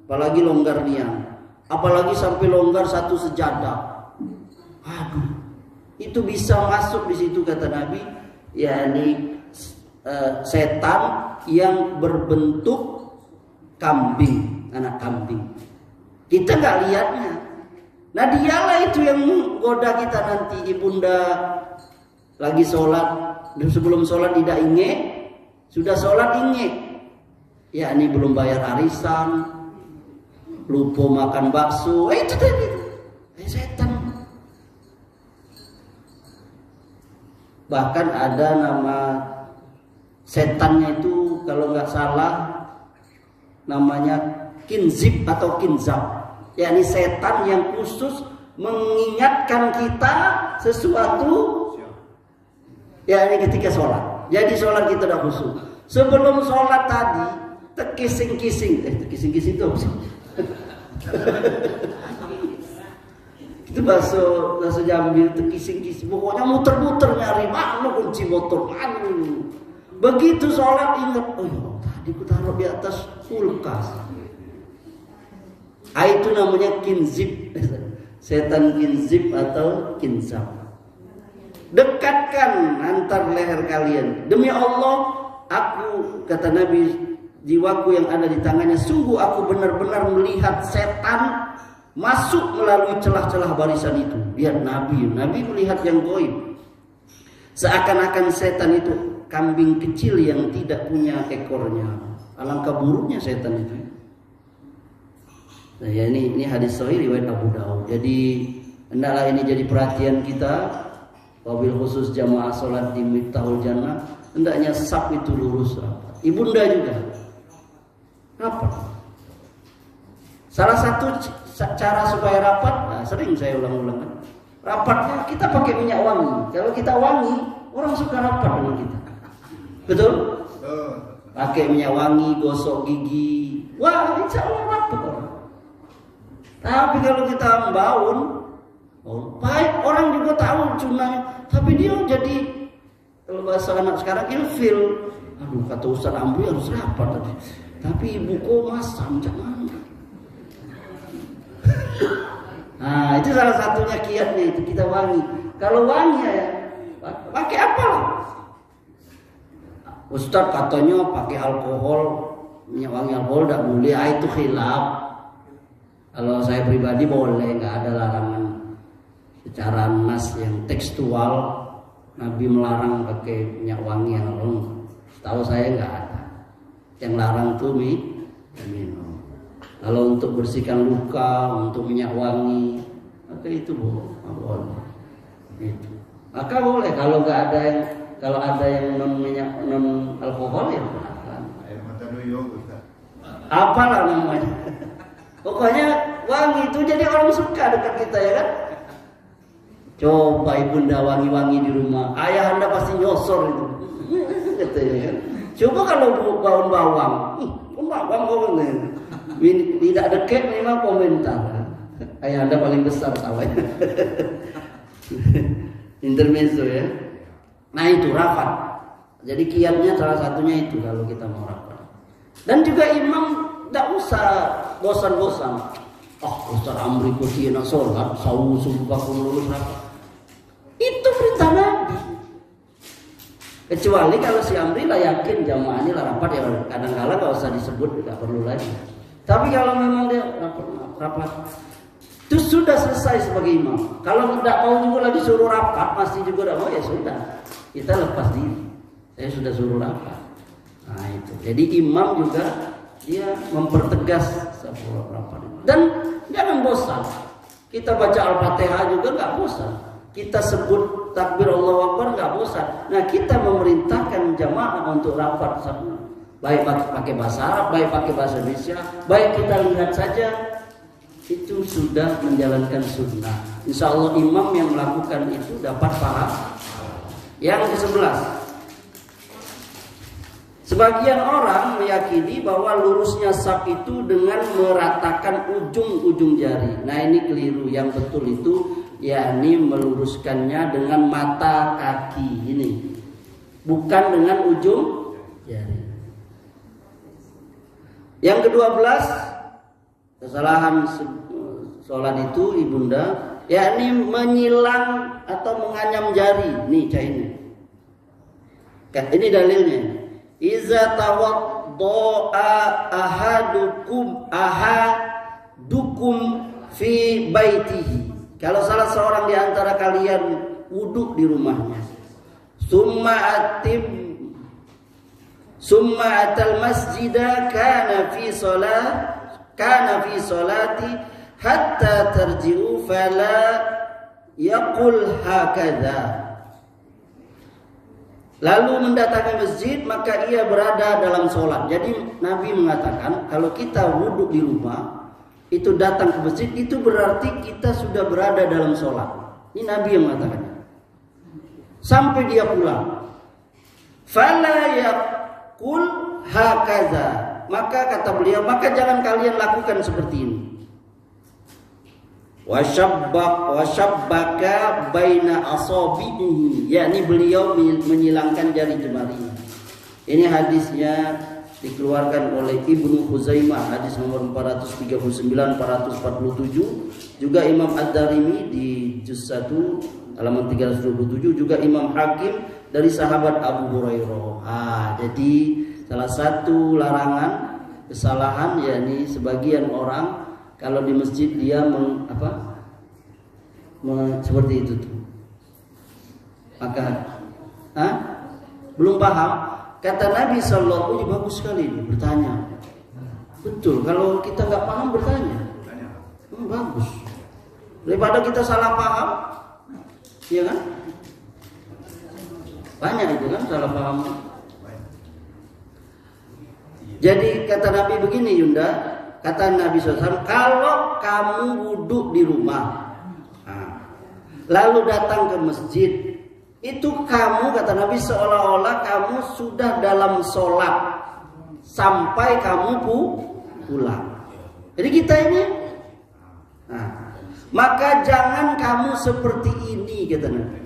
apalagi longgar niang, apalagi sampai longgar satu sejadah. Aduh, itu bisa masuk di situ kata Nabi, yakni setan yang berbentuk kambing, anak kambing. Kita nggak lihatnya. Nah dialah itu yang menggoda kita nanti. Ibunda lagi sholat, sebelum sholat tidak ingat, sudah sholat ingat, yakni belum bayar arisan, lupa makan bakso, itu tadi setan. Bahkan ada nama setannya itu kalau nggak salah namanya kinzib atau kinzab, yakni setan yang khusus mengingatkan kita sesuatu, yakni ketika sholat. Jadi sholat kita udah khusus. Sebelum sholat tadi tekising-kising itu apa sih? Itu bahasa Jambi, tekising-kising. Pokoknya muter-muter nyari mana kunci motor, mana. Begitu sholat ingat, oh tadi ku taruh di atas kulkas. Itu namanya kinzib, setan kinzib atau kinzab. Dekatkan antar leher kalian. Demi Allah, aku, kata Nabi, jiwaku yang ada di tangannya, sungguh aku benar-benar melihat setan masuk melalui celah-celah barisan itu. Lihat Nabi melihat yang gaib. Seakan-akan setan itu kambing kecil yang tidak punya ekornya. Alangkah buruknya setan itu. Nah, ya ini hadis sahih riwayat Abu Daud. Jadi hendaklah ini jadi perhatian kita, wabil khusus jamaah sholat di Miftahul Jannah, hendaknya saf itu lurus rapat. Ibunda juga rapat. Salah satu cara supaya rapat, nah sering saya ulang-ulang kan, rapatnya kita pakai minyak wangi. Kalau kita wangi, orang suka rapat dengan kita. Betul? Pakai minyak wangi, gosok gigi, wah insya Allah rapat orang. Tapi kalau kita membaun, baik orang juga tahu cunanya, tapi dia jadi, kalau bahasa anak sekarang ilfil. Aduh, kata Ustaz Amri harus rapat tadi, tapi ibuku masam, jangan. Nah, itu salah satunya kiatnya itu kita wangi. Kalau wangi ya pakai apa? Ustaz katanya pakai alkohol, minyak wangi alkohol tidak boleh. Itu khilaf. Kalau saya pribadi boleh, nggak ada larangan. Secara nas yang tekstual Nabi melarang pakai minyak wangi yang alkohol. Setahu saya nggak ada. Yang larang tuh minum. Kalau untuk bersihkan luka, untuk minyak wangi, maka itu boleh. Itu. Maka boleh kalau nggak ada yang non alkohol ya silakan. Apalah namanya. Pokoknya wangi itu jadi orang suka dekat kita ya kan. Coba ibunda wangi-wangi di rumah, ayah anda pasti nyosor itu. Katanya kan. Coba kalau bau bawang, bawang tidak dekat memang komentar. Ayah anda paling besar sawahnya. Intermezzo ya. Nah itu rapat. Jadi kiatnya salah satunya itu kalau kita mau rapat. Dan juga imam tidak usah bosan-bosan. Ustaz Amri kutina sholat, sawu subuh lulus rapat. Itu perintah Nabi. Kecuali kalau si Amri lah yakin jamaahnya lah rapat ya kadang-kala nggak usah disebut, tidak perlu lagi. Tapi kalau memang dia rapat itu sudah selesai sebagai imam. Kalau tidak mau juga lagi suruh rapat masih juga tidak mau ya sudah. Kita lepas diri. Saya sudah suruh rapat. Nah itu. Jadi imam juga dia mempertegas sebuah rapat. Dan jangan bosan. Kita baca Al-Fatihah juga nggak bosan. Kita sebut takbir Allahu Akbar nggak bosan. Nah kita memerintahkan jamaah untuk rapat sama. Baik pakai bahasa Arab, baik pakai bahasa Indonesia, baik kita lihat saja. Itu sudah menjalankan sunnah. Insya Allah imam yang melakukan itu dapat pahala. Yang ke-11, sebagian orang meyakini bahwa lurusnya saf itu dengan meratakan ujung-ujung jari. Nah ini keliru. Yang betul itu yakni meluruskannya dengan mata kaki ini, bukan dengan ujung jari. Yang ke-12, kesalahan sholat itu ibunda, yakni menyilang atau menganyam jari. Nih cah ini. Ini dalilnya. Iza tawaddo'a ahadukum fi baitihi. Kalau salah seorang di antara kalian wudhu di rumahnya, summa atal masjida kana fi salati hatta tarji'u fala yaqul hakadha. Lalu mendatangi masjid maka ia berada dalam sholat. Jadi Nabi mengatakan kalau kita wudhu di rumah itu datang ke masjid itu berarti kita sudah berada dalam sholat. Ini Nabi yang mengatakannya. Sampai dia pulang. Fala yaqul hakadha. Maka kata beliau, maka jangan kalian lakukan seperti ini. Wasyabbaka baina asabihi, yakni beliau menyilangkan jari jemarinya. Ini hadisnya dikeluarkan oleh Ibnu Khuzaimah, hadis nomor 439, 447. Juga Imam Ad-Darimi di juz 1 halaman 327. Juga Imam Hakim dari sahabat Abu Hurairah. Jadi salah satu larangan kesalahan yakni sebagian orang kalau di masjid dia seperti itu tuh. Maka belum paham. Kata Nabi sallallahu alaihi wasallam, bagus sekali ini bertanya. Betul, kalau kita nggak paham bertanya. Bagus. Daripada kita salah paham, iya kan? Banyak itu kan salah paham. Jadi kata Nabi begini Yunda, kata Nabi SAW, kalau kamu wudhu di rumah, lalu datang ke masjid, itu kamu kata Nabi seolah-olah kamu sudah dalam sholat sampai kamu pulang. Jadi kita ini, maka jangan kamu seperti ini kata Nabi.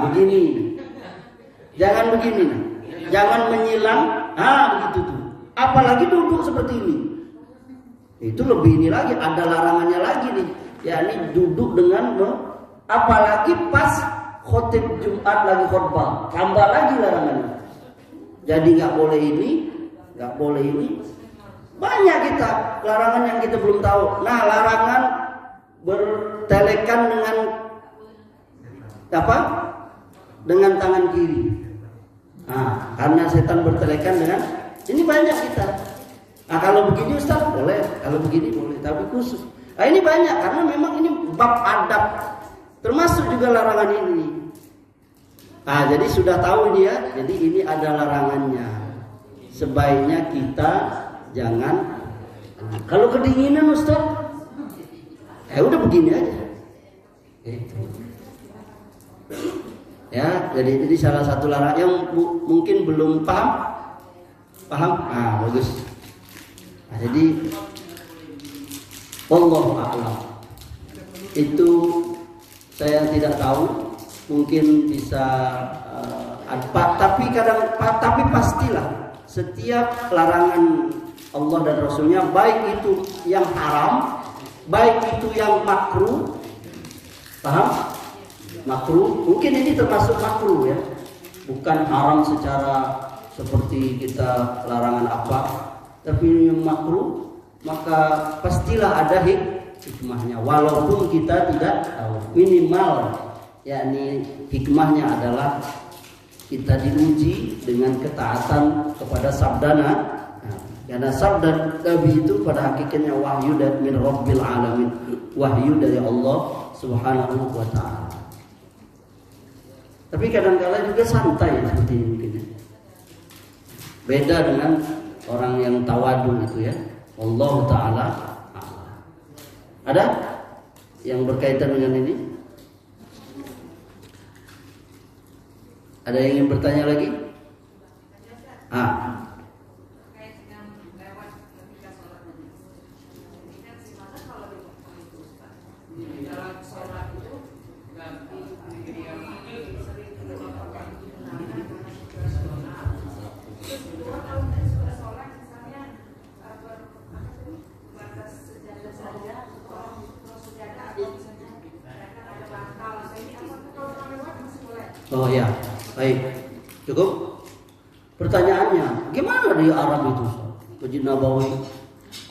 Begini, jangan begini, jangan menyilang, begitu tuh. Apalagi duduk seperti ini. Itu lebih ini lagi, ada larangannya lagi nih. Yakni duduk dengan apalagi pas khotib Jumat lagi khotbah, tambah lagi larangannya. Jadi nggak boleh ini, nggak boleh ini. Banyak kita larangan yang kita belum tahu. Nah, larangan bertelekan dengan apa? Dengan tangan kiri. Nah, karena setan bertelekan dengan ini banyak kita. Nah, kalau begini Ustaz boleh, kalau begini boleh, tapi khusus. Nah, ini banyak karena memang ini bab adab. Termasuk juga larangan ini. Nah, jadi sudah tahu ini ya. Jadi ini ada larangannya. Sebaiknya kita jangan. Kalau kedinginan Ustaz, udah begini aja. Ya, jadi salah satu larangan yang mungkin belum paham. Nah, bagus. Nah, jadi wallahu a'lam. Itu saya tidak tahu, mungkin bisa tapi pastilah setiap larangan Allah dan Rasulnya, baik itu yang haram, baik itu yang makruh, paham? Makruh, mungkin ini termasuk makruh ya, bukan haram secara seperti kita larangan apa, tapi yang makruh, maka pastilah ada hikmahnya, walaupun kita tidak tahu. Minimal, yakni hikmahnya adalah kita diuji dengan ketaatan kepada sabdana. Karena sabda Nabi itu pada hakikatnya wahyu dari min Rabbil Alamin, wahyu dari Allah Subhanahu wa Ta'ala. Tapi kadang-kala juga santai seperti ini mungkin. Beda dengan orang yang tawadu itu ya. Allah Ta'ala. Ada yang berkaitan dengan ini? Ada yang ingin bertanya lagi? Oh ya, baik, cukup. Pertanyaannya, gimana di Arab itu, Masjid Nabawi?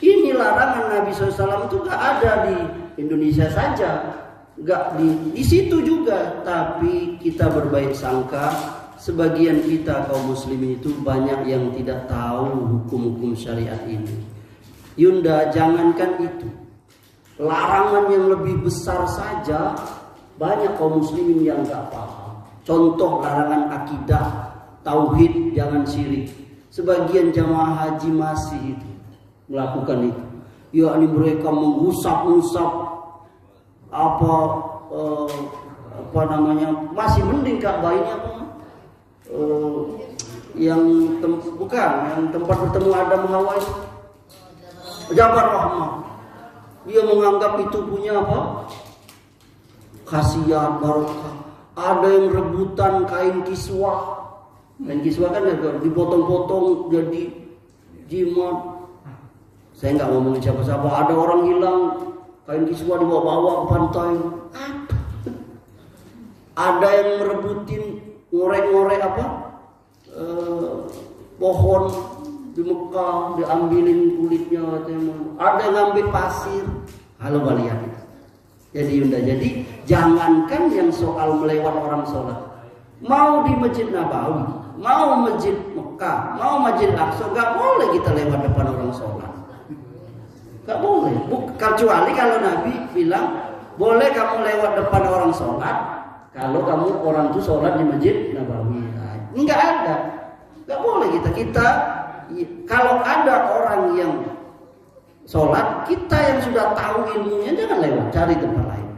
Ini larangan Nabi SAW itu gak ada di Indonesia saja, gak di situ juga. Tapi kita berbaik sangka, sebagian kita kaum muslimin itu banyak yang tidak tahu hukum-hukum syariat ini. Yunda, jangankan itu, larangan yang lebih besar saja banyak kaum muslimin yang gak paham. Contoh larangan akidah, tauhid, jangan syirik. Sebagian jamaah haji masih itu melakukan itu. Yakni mereka mengusap-usap apa namanya, masih mending Ka'bah ini apa? Yang tempat bertemu Adam Hawa itu, Jabar Rahmah. Dia menganggap itu punya apa? Khasiat, barokah. Ada yang rebutan kain kiswah. Kain kiswah kan dipotong-potong jadi jimat. Saya nggak ngomongin siapa-siapa. Ada orang hilang, kain kiswah dibawa-bawa ke pantai. Ada yang merebutin ngorek-ngorek apa? Pohon di Mekah, diambilin kulitnya. Ada yang ngambil pasir. Halo kalian. Jadi Yunda, jadi jangankan yang soal melewat orang sholat, mau di Masjid Nabawi, mau Masjid Mekah, mau Masjid Aqsa, gak boleh kita lewat depan orang sholat. Gak boleh. Kecuali kalau Nabi bilang boleh kamu lewat depan orang sholat kalau kamu orang itu sholat di Masjid Nabawi. Nah, ini gak ada. Gak boleh kita kalau ada orang yang sholat, kita yang sudah tahu ilmunya jangan lewat, cari tempat lain.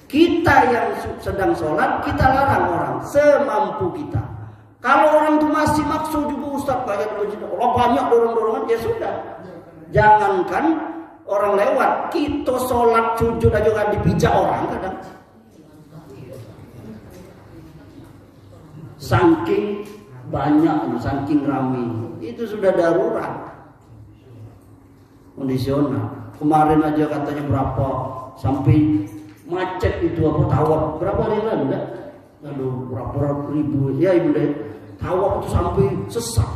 Kita yang sedang sholat, kita larang orang semampu kita. Kalau orang itu masih maksud juga Ustaz kayak Allah banyak dorong-dorongan, ya sudah. Jangankan orang lewat, kita sholat sujud aja kan dipijak orang kadang. Saking banyak, saking ramai, itu sudah darurat. kondisional. Kemarin aja katanya berapa sampai macet itu apa tawaf berapa hari lalu enggak? Aduh berapa ribu ya ibunda tawaf itu sampai sesak.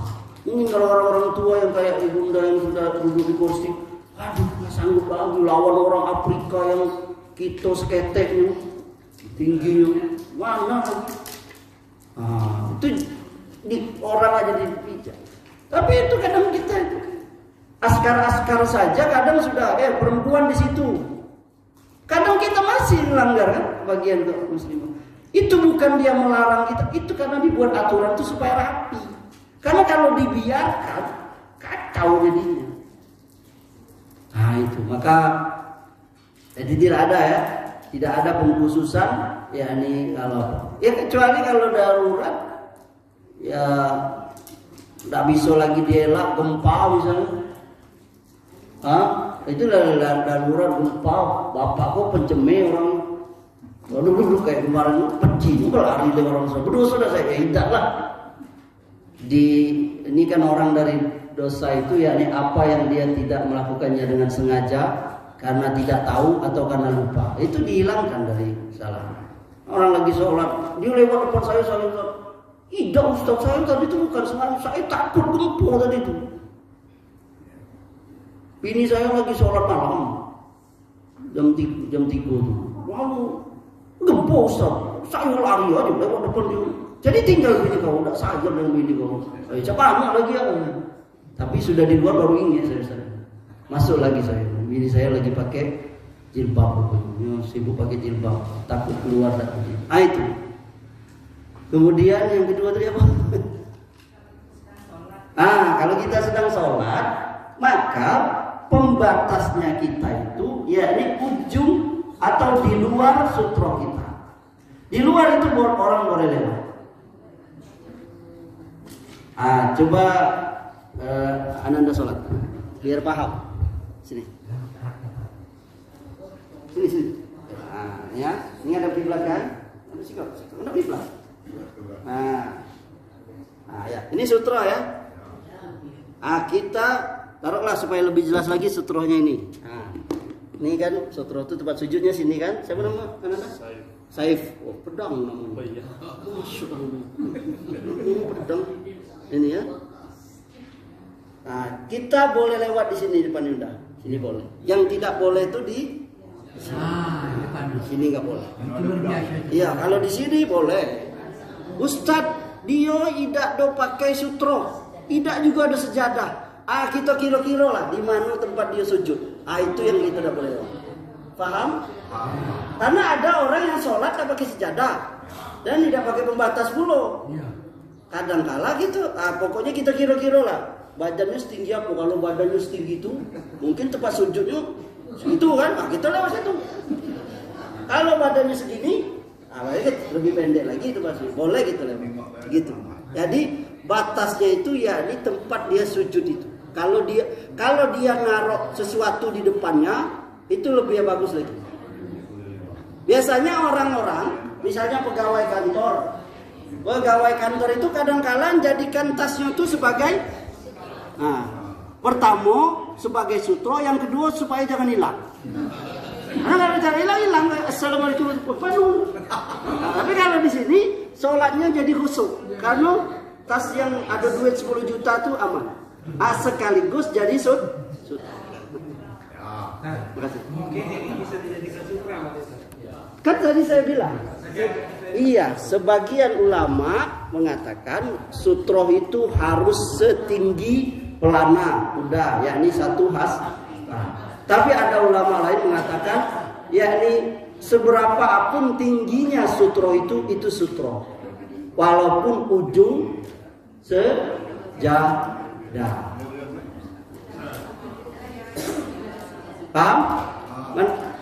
Ini kalau orang-orang tua yang kayak ibunda yang sudah duduk di kursi, aduh nggak sanggup lagi lawan orang Afrika yang kita seketeknya tingginya mana lagi. Itu di orang aja dipijak. Tapi itu kadang kita itu askar-askar saja kadang sudah perempuan di situ. Kadang kita masih melanggar kan bagian muslimah. Itu bukan dia melarang kita, itu karena dibuat aturan itu supaya rapi. Karena kalau dibiarkan kacau jadinya. Nah itu maka jadi tidak ada pengkhususan yakni kalau kecuali kalau darurat ya tidak bisa lagi dielak gempa misalnya. Itu darurat gempa, bapak kok penceme orang. Dulu kayak kemarin peci lari dari orang saya berdosa saya tidak lah. Ini kan orang dari dosa itu yakni apa yang dia tidak melakukannya dengan sengaja karena tidak tahu atau karena lupa. Itu dihilangkan dari salah. Orang lagi sholat, dia lewat depan saya tidak Ustaz, saya tadi itu bukan sengaja, saya takut gempa tadi itu. Bini saya lagi sholat malam jam 3 tuh. Lalu gempa Ustaz, saya lari aja lewat depan dia. Jadi tinggal bini kau tidak saja dengan bini kau. Siapa anak lagi ya? Tapi sudah di luar baru ingat saya. Masuk lagi saya. Bini saya lagi pakai jilbab, sibuk pakai jilbab, takut keluar tak. Itu. Kemudian yang kedua tadi apa? Kalau kita sedang sholat, maka pembatasnya kita itu yakni ujung atau di luar sutra kita. Di luar itu orang boleh lewat. Coba Ananda sholat biar paham. Sini. Ya, ini ada kiblat kan? Ada sikap, ada kiblat. Ya, ini sutra ya. Kita taruhlah supaya lebih jelas lagi sutronya ini. Ini kan sutra itu tempat sujudnya sini kan? Siapa nama Ananda? Saif. Oh, pedang namanya. Oh iya. Ini pedang. Ini ya. Kita boleh lewat di sini depan Yunda. Sini boleh. Yang tidak boleh itu di sini nggak boleh. Iya, kalau di sini boleh. Ustadz, dia tidak do pakai sutro, tidak juga ada sejadah. Kita kira-kira lah di mana tempat dia sujud. Itu yang kita tidak boleh. Paham? Karena ada orang yang sholat tak pakai sejadah dan tidak pakai pembatas pula. Kadang-kala gitu. Pokoknya kita kira-kira lah. Badannya setinggi apa? Kalau badannya setinggi itu, mungkin tempat sujudnya segitu kan? Kita lewat situ. Kalau badannya segini, lebih pendek lagi itu pasti boleh gitu lewat. Gitu. Jadi batasnya itu ya di tempat dia sujud itu. Kalau dia naruh sesuatu di depannya, itu lebih bagus lagi. Biasanya orang-orang, misalnya pegawai kantor itu kadang-kala jadikan tasnya itu sebagai pertama sebagai sutro, yang kedua supaya jangan hilang. Kalau jangan hilang, assalamualaikum penuh. Tapi kalau di sini sholatnya jadi khusyuk karena tas yang ada duit 10 juta itu aman. Sekaligus jadi sutro. Makasih. Mungkin ini bisa dijadikan sutra. Kan tadi saya bilang. Iya, sebagian ulama mengatakan sutro itu harus setinggi pelana kuda, yakni satu has. Tapi ada ulama lain mengatakan yakni seberapa pun tingginya sutro itu sutro, walaupun ujung sejadah. Paham?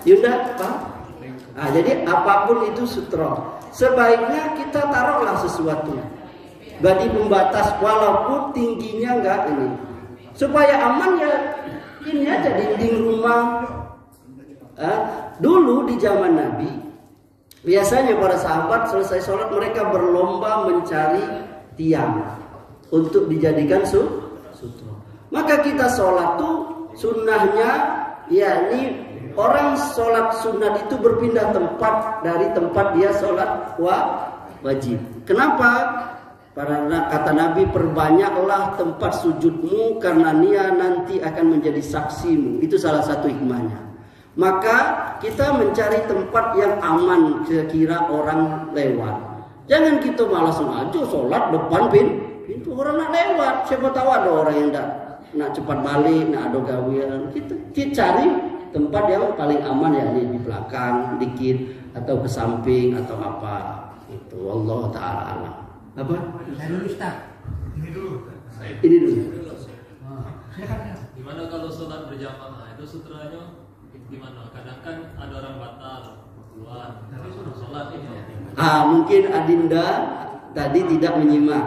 Yunda, paham? Jadi apapun itu sutro. Sebaiknya kita taruhlah sesuatu bagi pembatas walaupun tingginya enggak ini. Supaya aman ya ini aja dinding rumah. Dulu di zaman Nabi biasanya para sahabat selesai sholat mereka berlomba mencari tiang untuk dijadikan sutro. Maka kita sholat tuh sunnahnya yakni orang sholat sunat itu berpindah tempat dari tempat dia sholat wajib. Kenapa? Kata Nabi, perbanyaklah tempat sujudmu karena dia nanti akan menjadi saksimu. Itu salah satu hikmahnya. Maka kita mencari tempat yang aman sekira orang lewat. Jangan kita malah sengaja sholat depan pintu orang nak lewat. Siapa tahu ada orang yang nak cepat balik, nak ada gawian. Kita cari tempat yang paling aman, ya di belakang dikit atau ke samping atau apa. Itu Allah Taala alam. Apa? Saya dulu Ustaz. Ini dulu. Gimana kalau sholat berjamaah? Itu sutranya gimana? Kadang kan ada orang batal keluar, tapi sudah sholat ini. Mungkin Adinda tadi tidak menyimak.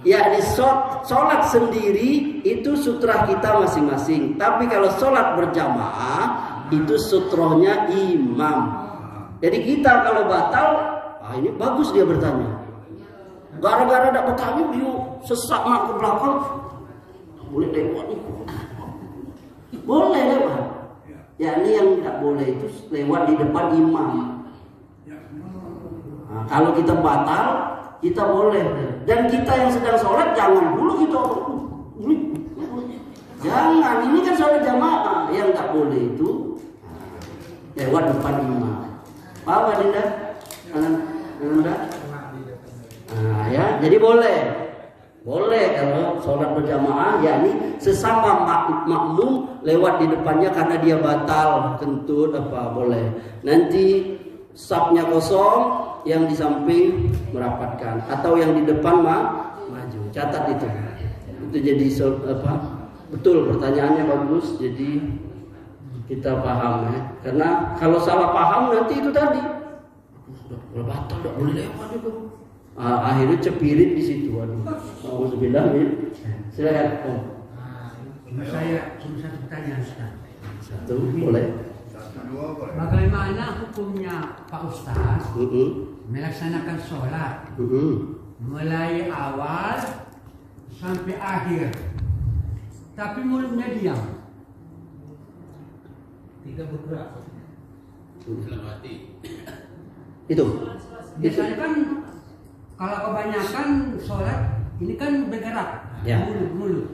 Ya, di sholat sendiri itu sutrah kita masing-masing. Tapi kalau sholat berjamaah itu sutrohnya imam. Jadi kita kalau batal, ini bagus dia bertanya. Gara-gara ada bertanya dia sesak nak ke belakang, boleh lewat nih. Boleh lewat. Ya, ini yang tidak boleh itu lewat di depan imam. Nah, kalau kita batal, kita boleh. Dan kita yang sedang sholat jangan dulu kita jangan. Ini kan sholat jamaah, yang tak boleh itu lewat depan imam. Paham Adinda? Anda? Nah, ya, jadi boleh kalau sholat berjamaah, yakni sesama makmum lewat di depannya karena dia batal kentut apa boleh. Nanti safnya kosong, yang di samping merapatkan atau yang di depan maju. Catat itu. Itu jadi betul pertanyaannya bagus. Jadi kita paham ya. Karena kalau salah paham nanti itu tadi sudah batal, tidak boleh lewat itu. Akhirnya cepirit di situ. Alhamdulillah. Silakan. Saya cuma satu pertanyaan Ustaz. Satu boleh. Bagaimana hukumnya Pak Ustaz melaksanakan sholat mulai awal sampai akhir, tapi mulutnya diam, tidak bergerak? Itu. Biasanya kan kalau kebanyakan sholat ini kan bergerak, ya. mulut.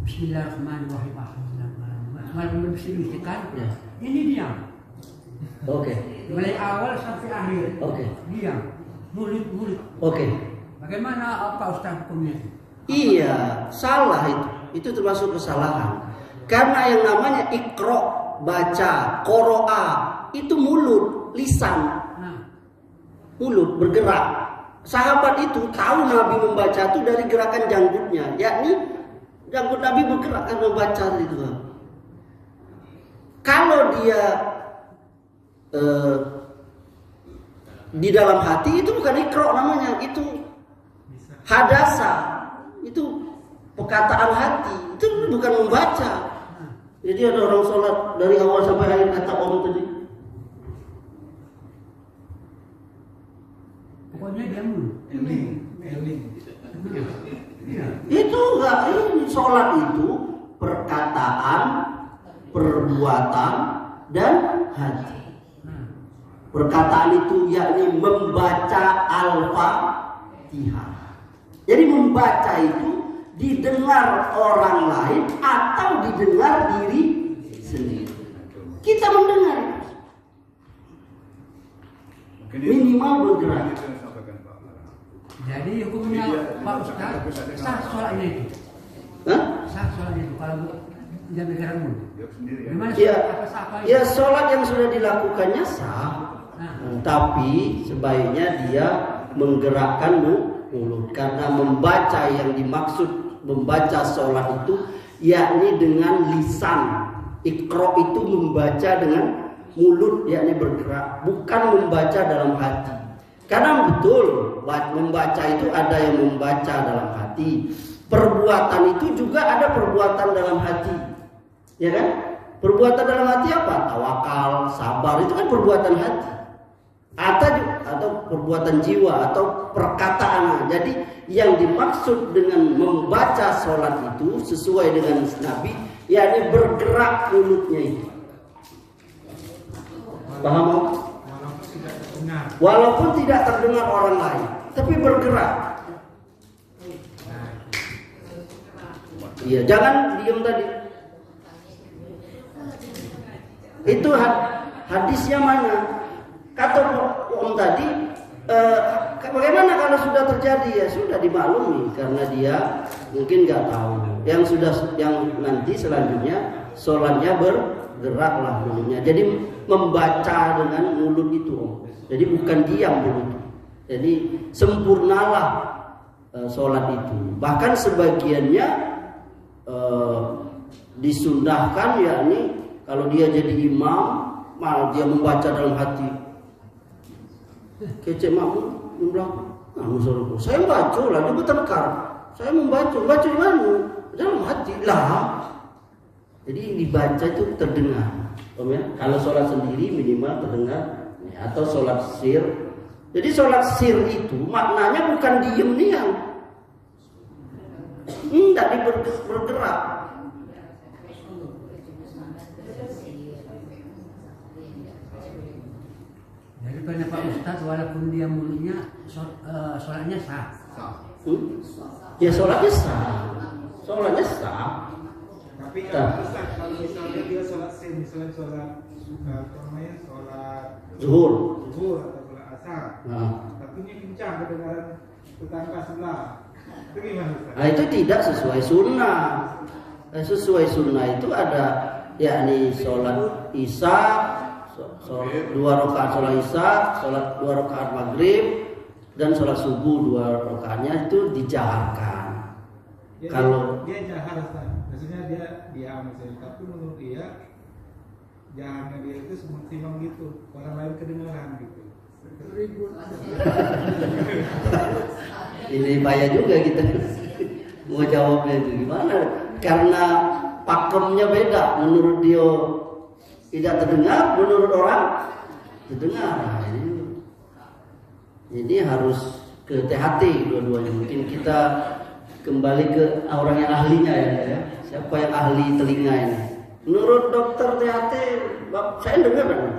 Bismillahirrahmanirrahim. Malam bersih-bersihkan. Ya. Ini diam. Oke. Mulai awal sampai akhir. Oke. Diam. Mulut. Oke. Bagaimana Pak Ustaz hukumnya? Iya, salah itu. Itu termasuk kesalahan. Karena yang namanya ikro, baca, qoro'a, itu mulut, lisan. Mulut bergerak. Sahabat itu tahu Nabi membaca itu dari gerakan janggutnya, yakni janggut Nabi bergerak kan membaca itu. Kalau dia di dalam hati itu bukan ikro namanya, itu hadasa, itu perkataan hati, itu bukan membaca. Jadi ada orang sholat dari awal sampai akhir kata om tadi. Pokoknya dia mulut. Eling. Itu enggak, ini sholat itu perkataan, perbuatan dan hati. Perkataan itu yakni membaca Al-Fatihah. Jadi membaca itu didengar orang lain atau didengar diri sendiri. Kita mendengar. Minimal bergerak. Jadi hukumnya Pak Ustaz sah sholatnya itu. Sah sholatnya itu kalau dia bergerak mulut. Gimana Ya sholat yang sudah dilakukannya sah. Tapi sebaiknya dia menggerakkan mulut, karena membaca yang dimaksud membaca sholat itu yakni dengan lisan. Iqra itu membaca dengan mulut, yakni bergerak, bukan membaca dalam hati. Karena betul membaca itu ada yang membaca dalam hati. Perbuatan itu juga ada perbuatan dalam hati, ya kan? Perbuatan dalam hati apa? Tawakal, sabar, itu kan perbuatan hati. Atau perbuatan jiwa atau perkataan. Jadi yang dimaksud dengan membaca sholat itu sesuai dengan Nabi yakni bergerak mulutnya itu. Paham? Walaupun tidak terdengar. Walaupun tidak terdengar orang lain, tapi bergerak. Iya, jangan diam tadi. Itu hadisnya mana? Kata Om tadi, bagaimana kalau sudah terjadi? Ya sudah dimaklumi karena dia mungkin nggak tahu. Yang nanti selanjutnya sholatnya bergeraklah mulutnya. Jadi membaca dengan mulut itu, Om. Jadi bukan diam mulut. Jadi sempurnalah sholat itu. Bahkan sebagiannya disundahkan, yakni kalau dia jadi imam, malah dia membaca dalam hati. Kece makmum bilang, saya baca lah, dia bertengkar. Saya baca di mana? Dalam hati lah. Jadi dibaca itu terdengar. Ya? Kalau sholat sendiri minimal terdengar, ya, atau sholat sir. Jadi sholat sir itu maknanya bukan diem diam, tadi bergerak. Jadi tanya Pak Ustadz, walaupun dia mulutnya sholatnya sah. Ya sholatnya sah. Sholatnya sah. Tapi kalau misalnya dia sholat sin, misalnya sholat sholat zuhur atau sholat asar, tapi ini kencang kedengaran tetangga sebelah, itu gimana Ustaz? Nah itu tidak sesuai sunnah. Sesuai sunnah itu ada, yakni sholat isya, dua rakaat sholat isya, sholat 2 rakaat maghrib, dan sholat subuh 2 rakaatnya itu dijaharkan. Ya, Kalau dia jahar, maksudnya dia diam misalnya, tapi menurut dia jaharnya dia itu seimbang gitu, orang lain kedengaran gitu. ini bahaya juga kita mau jawabnya itu gimana? Karena pakemnya beda. Menurut dia tidak terdengar, menurut orang terdengar. Nah, ini harus ke THT dua-duanya. Mungkin kita kembali ke orang yang ahlinya ya. Siapa yang ahli telinga ini? Menurut dokter THT, saya dengar kan?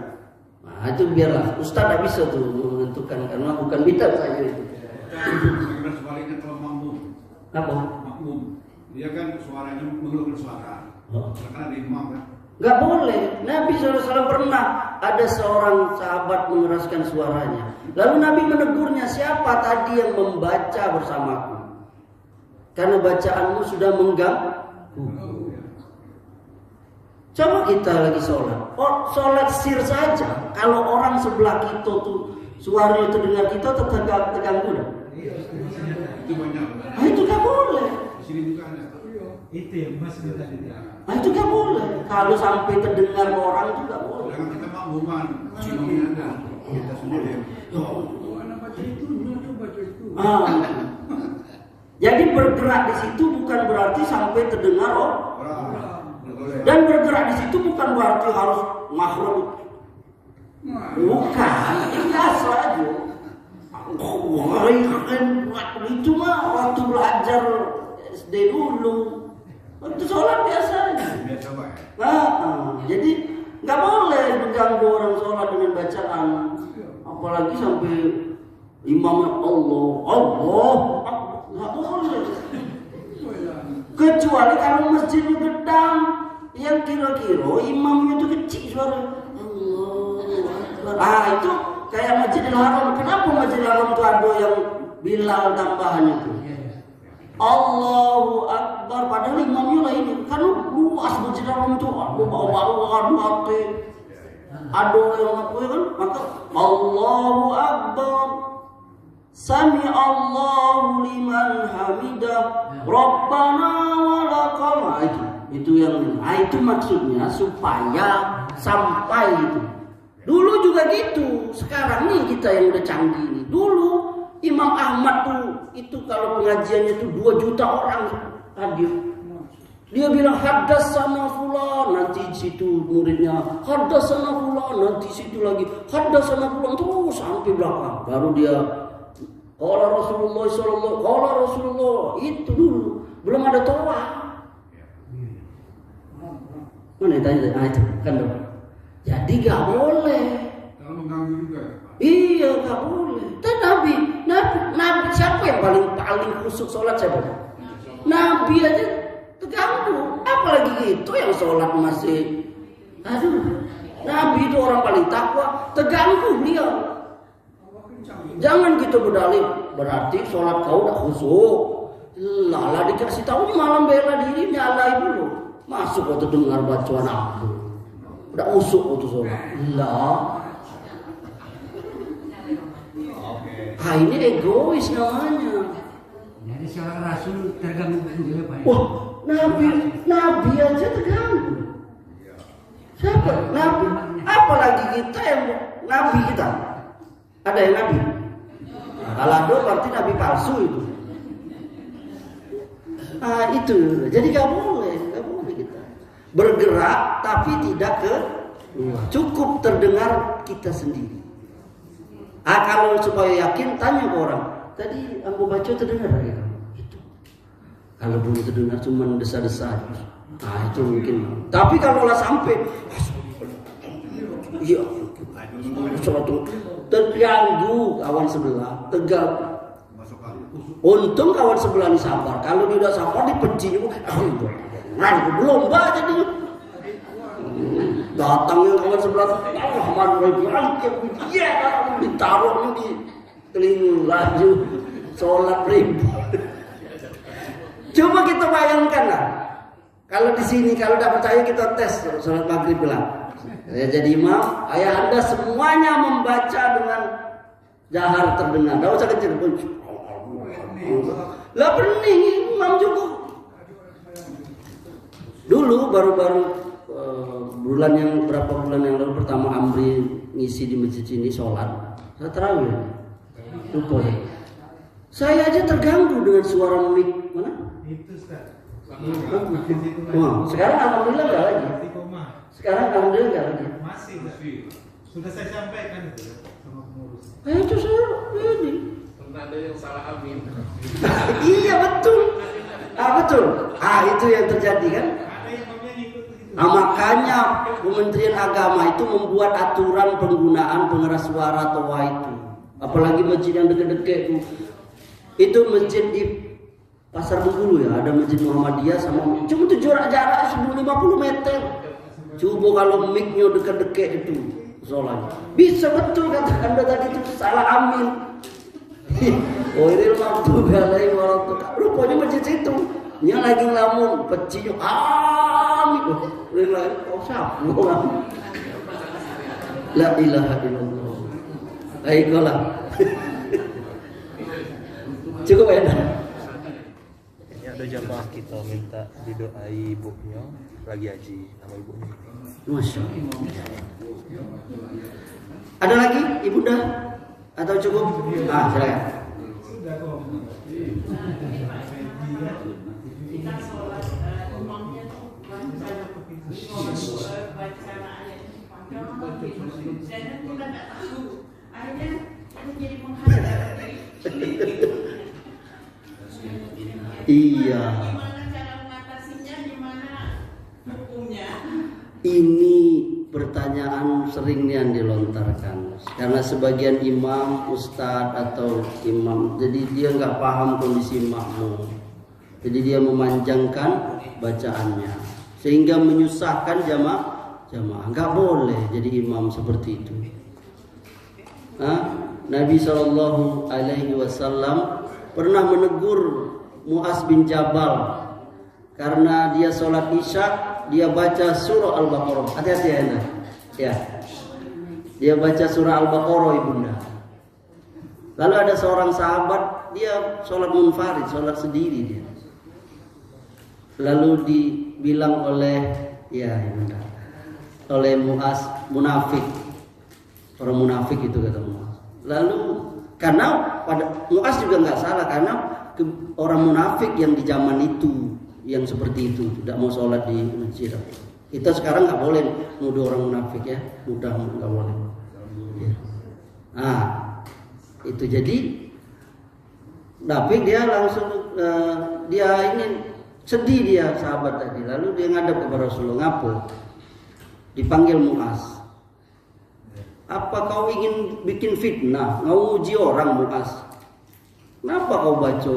Nah itu biarlah. Ustaz tidak bisa tuh menentukan karena bukan bidang saya itu. Karena sebaliknya kalau makmum. Apa? Makmum, dia kan suaranya mengeluarkan suara. Karena ada imam kan. Gak boleh. Nabi SAW pernah ada seorang sahabat mengeraskan suaranya. Lalu Nabi menegurnya, siapa tadi yang membaca bersamaku? Karena bacaanmu sudah mengganggu. Coba kita lagi sholat. Sholat sir saja. Kalau orang sebelah kita tuh suaranya terdengar kita tetap terganggu. Itu banyak. Nah itu gak boleh. Di sini juga ada. Itu yang maksudnya tadi. Nah itu gak boleh. Kalau sampai terdengar orang itu gak boleh. Jangan kita makmuman, imamnya ada. Kita sendiri. Anak baca itu, baca itu. Jadi bergerak di situ bukan berarti sampai terdengar Orang. dan bergerak di situ bukan berarti harus makhluk. Bukan, biasa aja. Itu mah waktu belajar SD dulu. Waktu sholat biasa aja. Biasa baik. Jadi nggak boleh mengganggu orang sholat dengan bacaan. Apalagi sampai imamnya Allah, nggak boleh. Kecuali kalau masjidnya gedang, yang kira-kira imamnya itu kecil suara Allah. Itu kayak Masjidil Haram. Kenapa Masjidil Haram itu ada yang Bilal tambahannya itu? Allahu Akbar. Padahal imamnya lah ini. Karena luas Masjidil Haram itu. Ada bawa-bawa, ada yang apa ya kan? Maka Allahu Akbar. Sami Allahu liman hamidah. Rabbana walakal. Itu yang itu maksudnya supaya sampai itu. Dulu juga gitu. Sekarang nih kita yang udah canggih nih. Dulu Imam Ahmad tuh itu kalau pengajiannya tuh 2 juta orang hadir. Dia bilang hadatsana fulan, nanti di situ muridnya hadatsana fulan, nanti situ lagi hadatsana fulan terus sampai belakang. Baru dia qala Rasulullah sallallahu qala Rasulullah. Itu dulu belum ada toa. Mana ditanya? Ah itu kan dong. Jadi nggak boleh. Kalau mengganggu juga ya Pak? Iya nggak boleh. Dan Nabi siapa yang paling khusyuk sholat siapa? Nabi aja terganggu. Apalagi gitu yang sholat masih, aduh. Nabi itu orang paling takwa, terganggu beliau. Jangan kita berdalih berarti sholat kau udah khusyuk. Lala dikasih tahu malam bela diri nyalai dulu. Masuk waktu dengar bacaan aku. Udah usuk waktu sholat. Lah. Ah ini egois namanya. Jadi seorang rasul terganggu juga Pak. Wah, Nabi aja terganggu. Siapa? Nabi. Apalagi kita yang Nabi kita. Ada yang Nabi? Nah, kalau ada berarti Nabi palsu itu. Ah itu. Jadi nggak boleh kita bergerak tapi tidak ke luar. Cukup terdengar kita sendiri. Ah kalau supaya yakin tanya ke orang. Tadi aku baca terdengar ya gitu. Kalau dulu terdengar cuma desa-desa. Nah itu mungkin. Tapi kalau lah sampai, iya, suatu terganggu kawan sebelah, tegal. Untung kawan sebelah ini sabar. Kalau dia udah sabar dipenci, belum baca dia. Datangnya kawan sebelah, iya, ditaruhnya di telinga laju, sholat ribu. Coba kita bayangkan lah. Kalau di sini kalau tidak percaya kita tes sholat maghrib lah. Ya, jadi imam, ayah anda semuanya membaca dengan jahar terdengar. Tidak usah kecil pun. Lah pening imam juga. Dulu baru-baru bulan yang berapa bulan yang lalu pertama Amri ngisi di masjid ini sholat. Saya terawih. Lupa ya. Saya aja terganggu dengan suara mic mana? Itu Ustaz. Wah, sekarang alhamdulillah nggak lagi. Sekarang alhamdulillah nggak lagi. Masih. Sudah saya sampaikan itu sama pengurus. Itu saya ini. Pernah ada yang salah amin. Iya betul. Betul. Itu yang terjadi kan. Ada yang ngomongnya ikut begitu. Makanya Kementerian Agama itu membuat aturan penggunaan pengeras suara toa itu. Apalagi masjid yang dekat-dekat itu masjid di Pasar Bengkulu ya, ada masjid Muhammadiyah sama cuma itu jarak 50 meter. Coba kalau mic-nya dekat-dekat itu sholat. Bisa betul kata Anda tadi itu salah amin. Oh ini waktu galai waktu. Rupanya masjid itu nya lagi ngelamun pecinya amin. Oh siapa? La ilaha illallah. Baiklah. Cukup ya. Ini ada jamaah kita minta didoai ibunya lagi haji, nama ibunya. Masya Allah. Ada lagi ibunda atau cukup? Silakan. Sudah kok. Kita sholat imamnya bacaan ayat panjang, dan kita nggak tahu akhirnya jadi menghadap. Iya. Gimana cara mengatasinya, gimana hukumnya? Ini pertanyaan sering yang dilontarkan karena sebagian imam, ustadz atau imam, jadi dia nggak paham kondisi makmum, jadi dia memanjangkan bacaannya sehingga menyusahkan jamaah. Nggak boleh jadi imam seperti itu. Nabi SAW pernah menegur Mu'az bin Jabal karena dia sholat isya, dia baca surah Al-Baqarah. Hati-hati ya Anda. Ya. Dia baca surah Al-Baqarah ibunda. Lalu ada seorang sahabat, dia sholat munfarid, sholat sendiri dia. Lalu dibilang oleh ibunda, oleh Mu'az munafik. Orang munafik itu kata Mu'az. Lalu karena pada Mu'az juga nggak salah karena orang munafik yang di zaman itu yang seperti itu tidak mau sholat di masjid. Kita sekarang nggak boleh nuduh orang munafik ya, mudah nggak boleh. Ya. Itu jadi tapi dia langsung dia ingin sedih dia sahabat tadi, lalu dia ngadap kepada Rasulullah, ngapo dipanggil Mu'az. Apa kau ingin bikin fitnah, mau uji orang Mu'az? Kenapa kau baca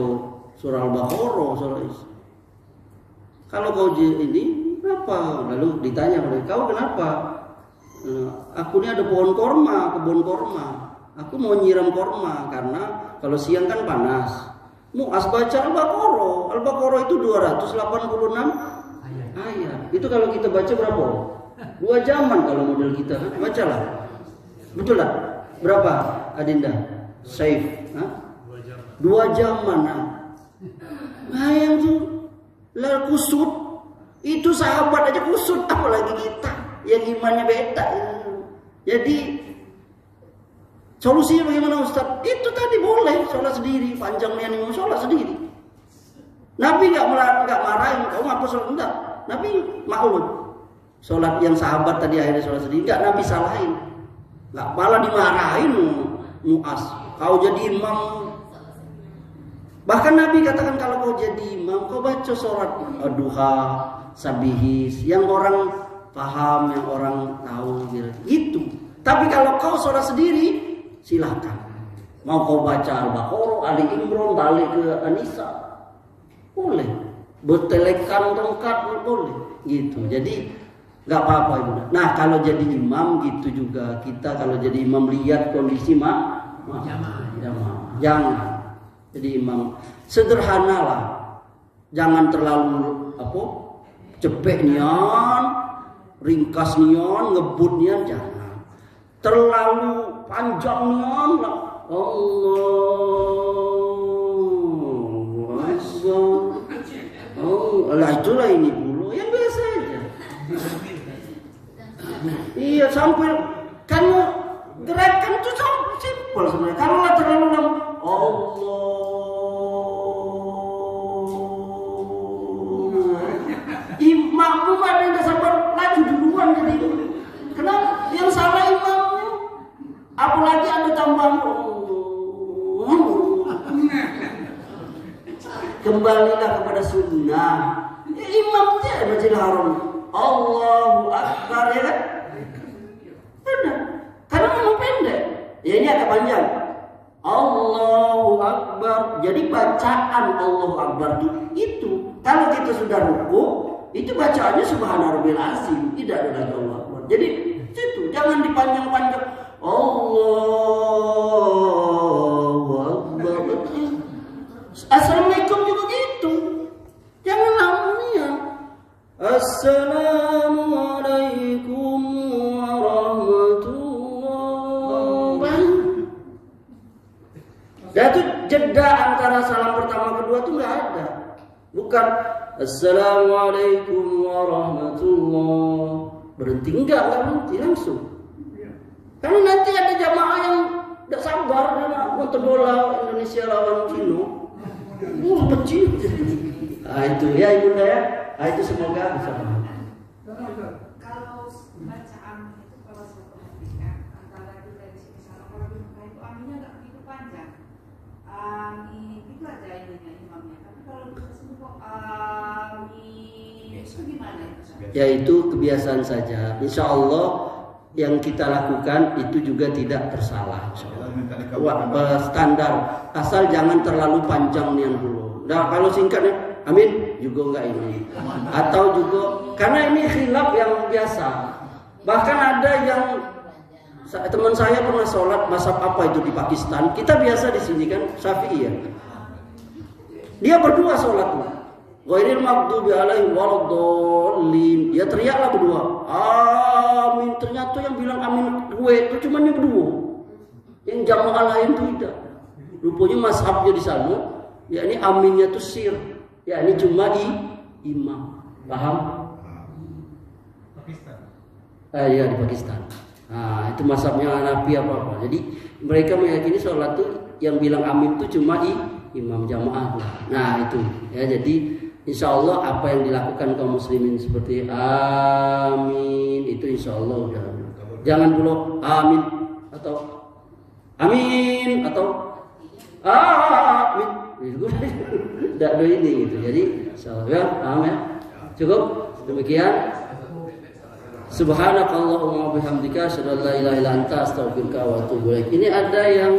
surah Al-Baqarah, surah Isra? Kalau kau ini, kenapa? Lalu ditanya oleh kau kenapa? Aku ini ada pohon korma, kebun korma. Aku mau nyiram korma karena kalau siang kan panas. Mu'az baca Al-Baqarah. Al-Baqarah itu 286 ayat. Itu kalau kita baca berapa? 2 jaman kalau model kita kan. Bacalah. Betul lah? Berapa Adinda? Saif. 2 jaman. Nah yang itu lah kusut. Itu sahabat aja kusut, apalagi kita yang imannya beda. Jadi solusinya bagaimana Ustaz? Itu tadi boleh sholat sendiri, panjangnya nih mau sholat sendiri. Nabi nggak marahin, kamu apa sholat enggak? Nabi maklum. Sholat yang sahabat tadi akhirnya sholat sendiri, nggak Nabi salahin, nggak malah dimarahin Mu'az. Kau jadi imam. Bahkan Nabi katakan kalau kau jadi imam, kau baca sholat duha, sabihis, yang orang paham, yang orang tahu gitu. Tapi kalau kau sholat sendiri, silakan. Mau kau baca Al-Baqarah, Ali Imran, balik ke An-Nisa, boleh. Bertelekan tongkat boleh. Gitu. Jadi nggak apa-apa Ibu. Nah kalau jadi imam gitu juga kita kalau jadi imam lihat kondisi jamaah. Jangan. Jadi imam sederhanalah. Jangan terlalu cepek nian, ringkas nian, ngebut nian, jangan. Terlalu panjang nian lah. Allah Akbar. Oh, lah itulah ini dulu yang biasa aja. Iya sampai karena gerakan itu simpel sebenarnya. Kalau terlalu lama, Allah. Imammu ada yang sabar laju duluan jadi itu. Kenapa? Yang salah imamnya. Apalagi ada tambahan. Kembalilah kepada sunnah. Imamnya Masjidil Haram. Allahu Akbar ya kan? Benar. Karena memang pendek. Ya ini agak panjang. Allahu Akbar. Jadi bacaan Allahu Akbar itu kalau kita sudah ruku, itu bacaannya Subhana Rabbil Azim, tidak ada lagi Allahu Akbar. Jadi itu jangan dipanjang-panjang. Allahu Akbar. Assalamualaikum juga gitu. Jangan lamunya. Assalamualaikum warahmatullahi. Dan itu jeda antara salam pertama kedua tuh nggak ada. Bukan Assalamualaikum warahmatullahi. Berhenti enggak berhenti langsung. Karena nanti ada jamaah yang tidak sabar nonton bola Indonesia lawan Cina. Kecil. Nah itu ya Ibunda ya. Nah itu semoga bisa. Kalau bacaan itu kalau saya perhatikan antara kita di sini sama kalau di Mekah itu aminnya nggak begitu panjang. Amin itu aja ininya imamnya. Tapi kalau kita sini kok amin itu gimana? Ya itu kebiasaan saja. Insya Allah yang kita lakukan itu juga tidak tersalah. Standar asal jangan terlalu panjang nian dulu. Nah kalau singkatnya amin juga enggak ini. Atau juga karena ini khilaf yang biasa. Bahkan ada yang teman saya pernah sholat mazhab apa itu di Pakistan. Kita biasa di sini kan Syafi'iyah. Dia berdua sholatnya. Ghairil maghdubi alaihim waladdallin. Ya teriaklah berdua. Amin. Ternyata yang bilang amin gue itu cuma yang berdua. Yang jamaah lain tidak. Rupanya mazhabnya di sana, ya ini aminnya itu sir. Ya ini cuma imam. Paham? Pakistan. Iya di Pakistan. Nah, itu mazhabnya Hanafi apa-apa. Jadi mereka meyakini sholat itu yang bilang amin itu cuma imam jamaah. Nah, itu. Ya jadi insya Allah apa yang dilakukan kaum muslimin seperti amin itu insya Allah udah. Jangan dulu amin atau amin atau amin. Tidak ada ini gitu. Jadi insya Allah ya, paham ya. Cukup demikian. Subhanakallahumma wa bihamdika asyhadu an la ilaha illa anta astaghfiruka wa atubu ilaik. Ini ada yang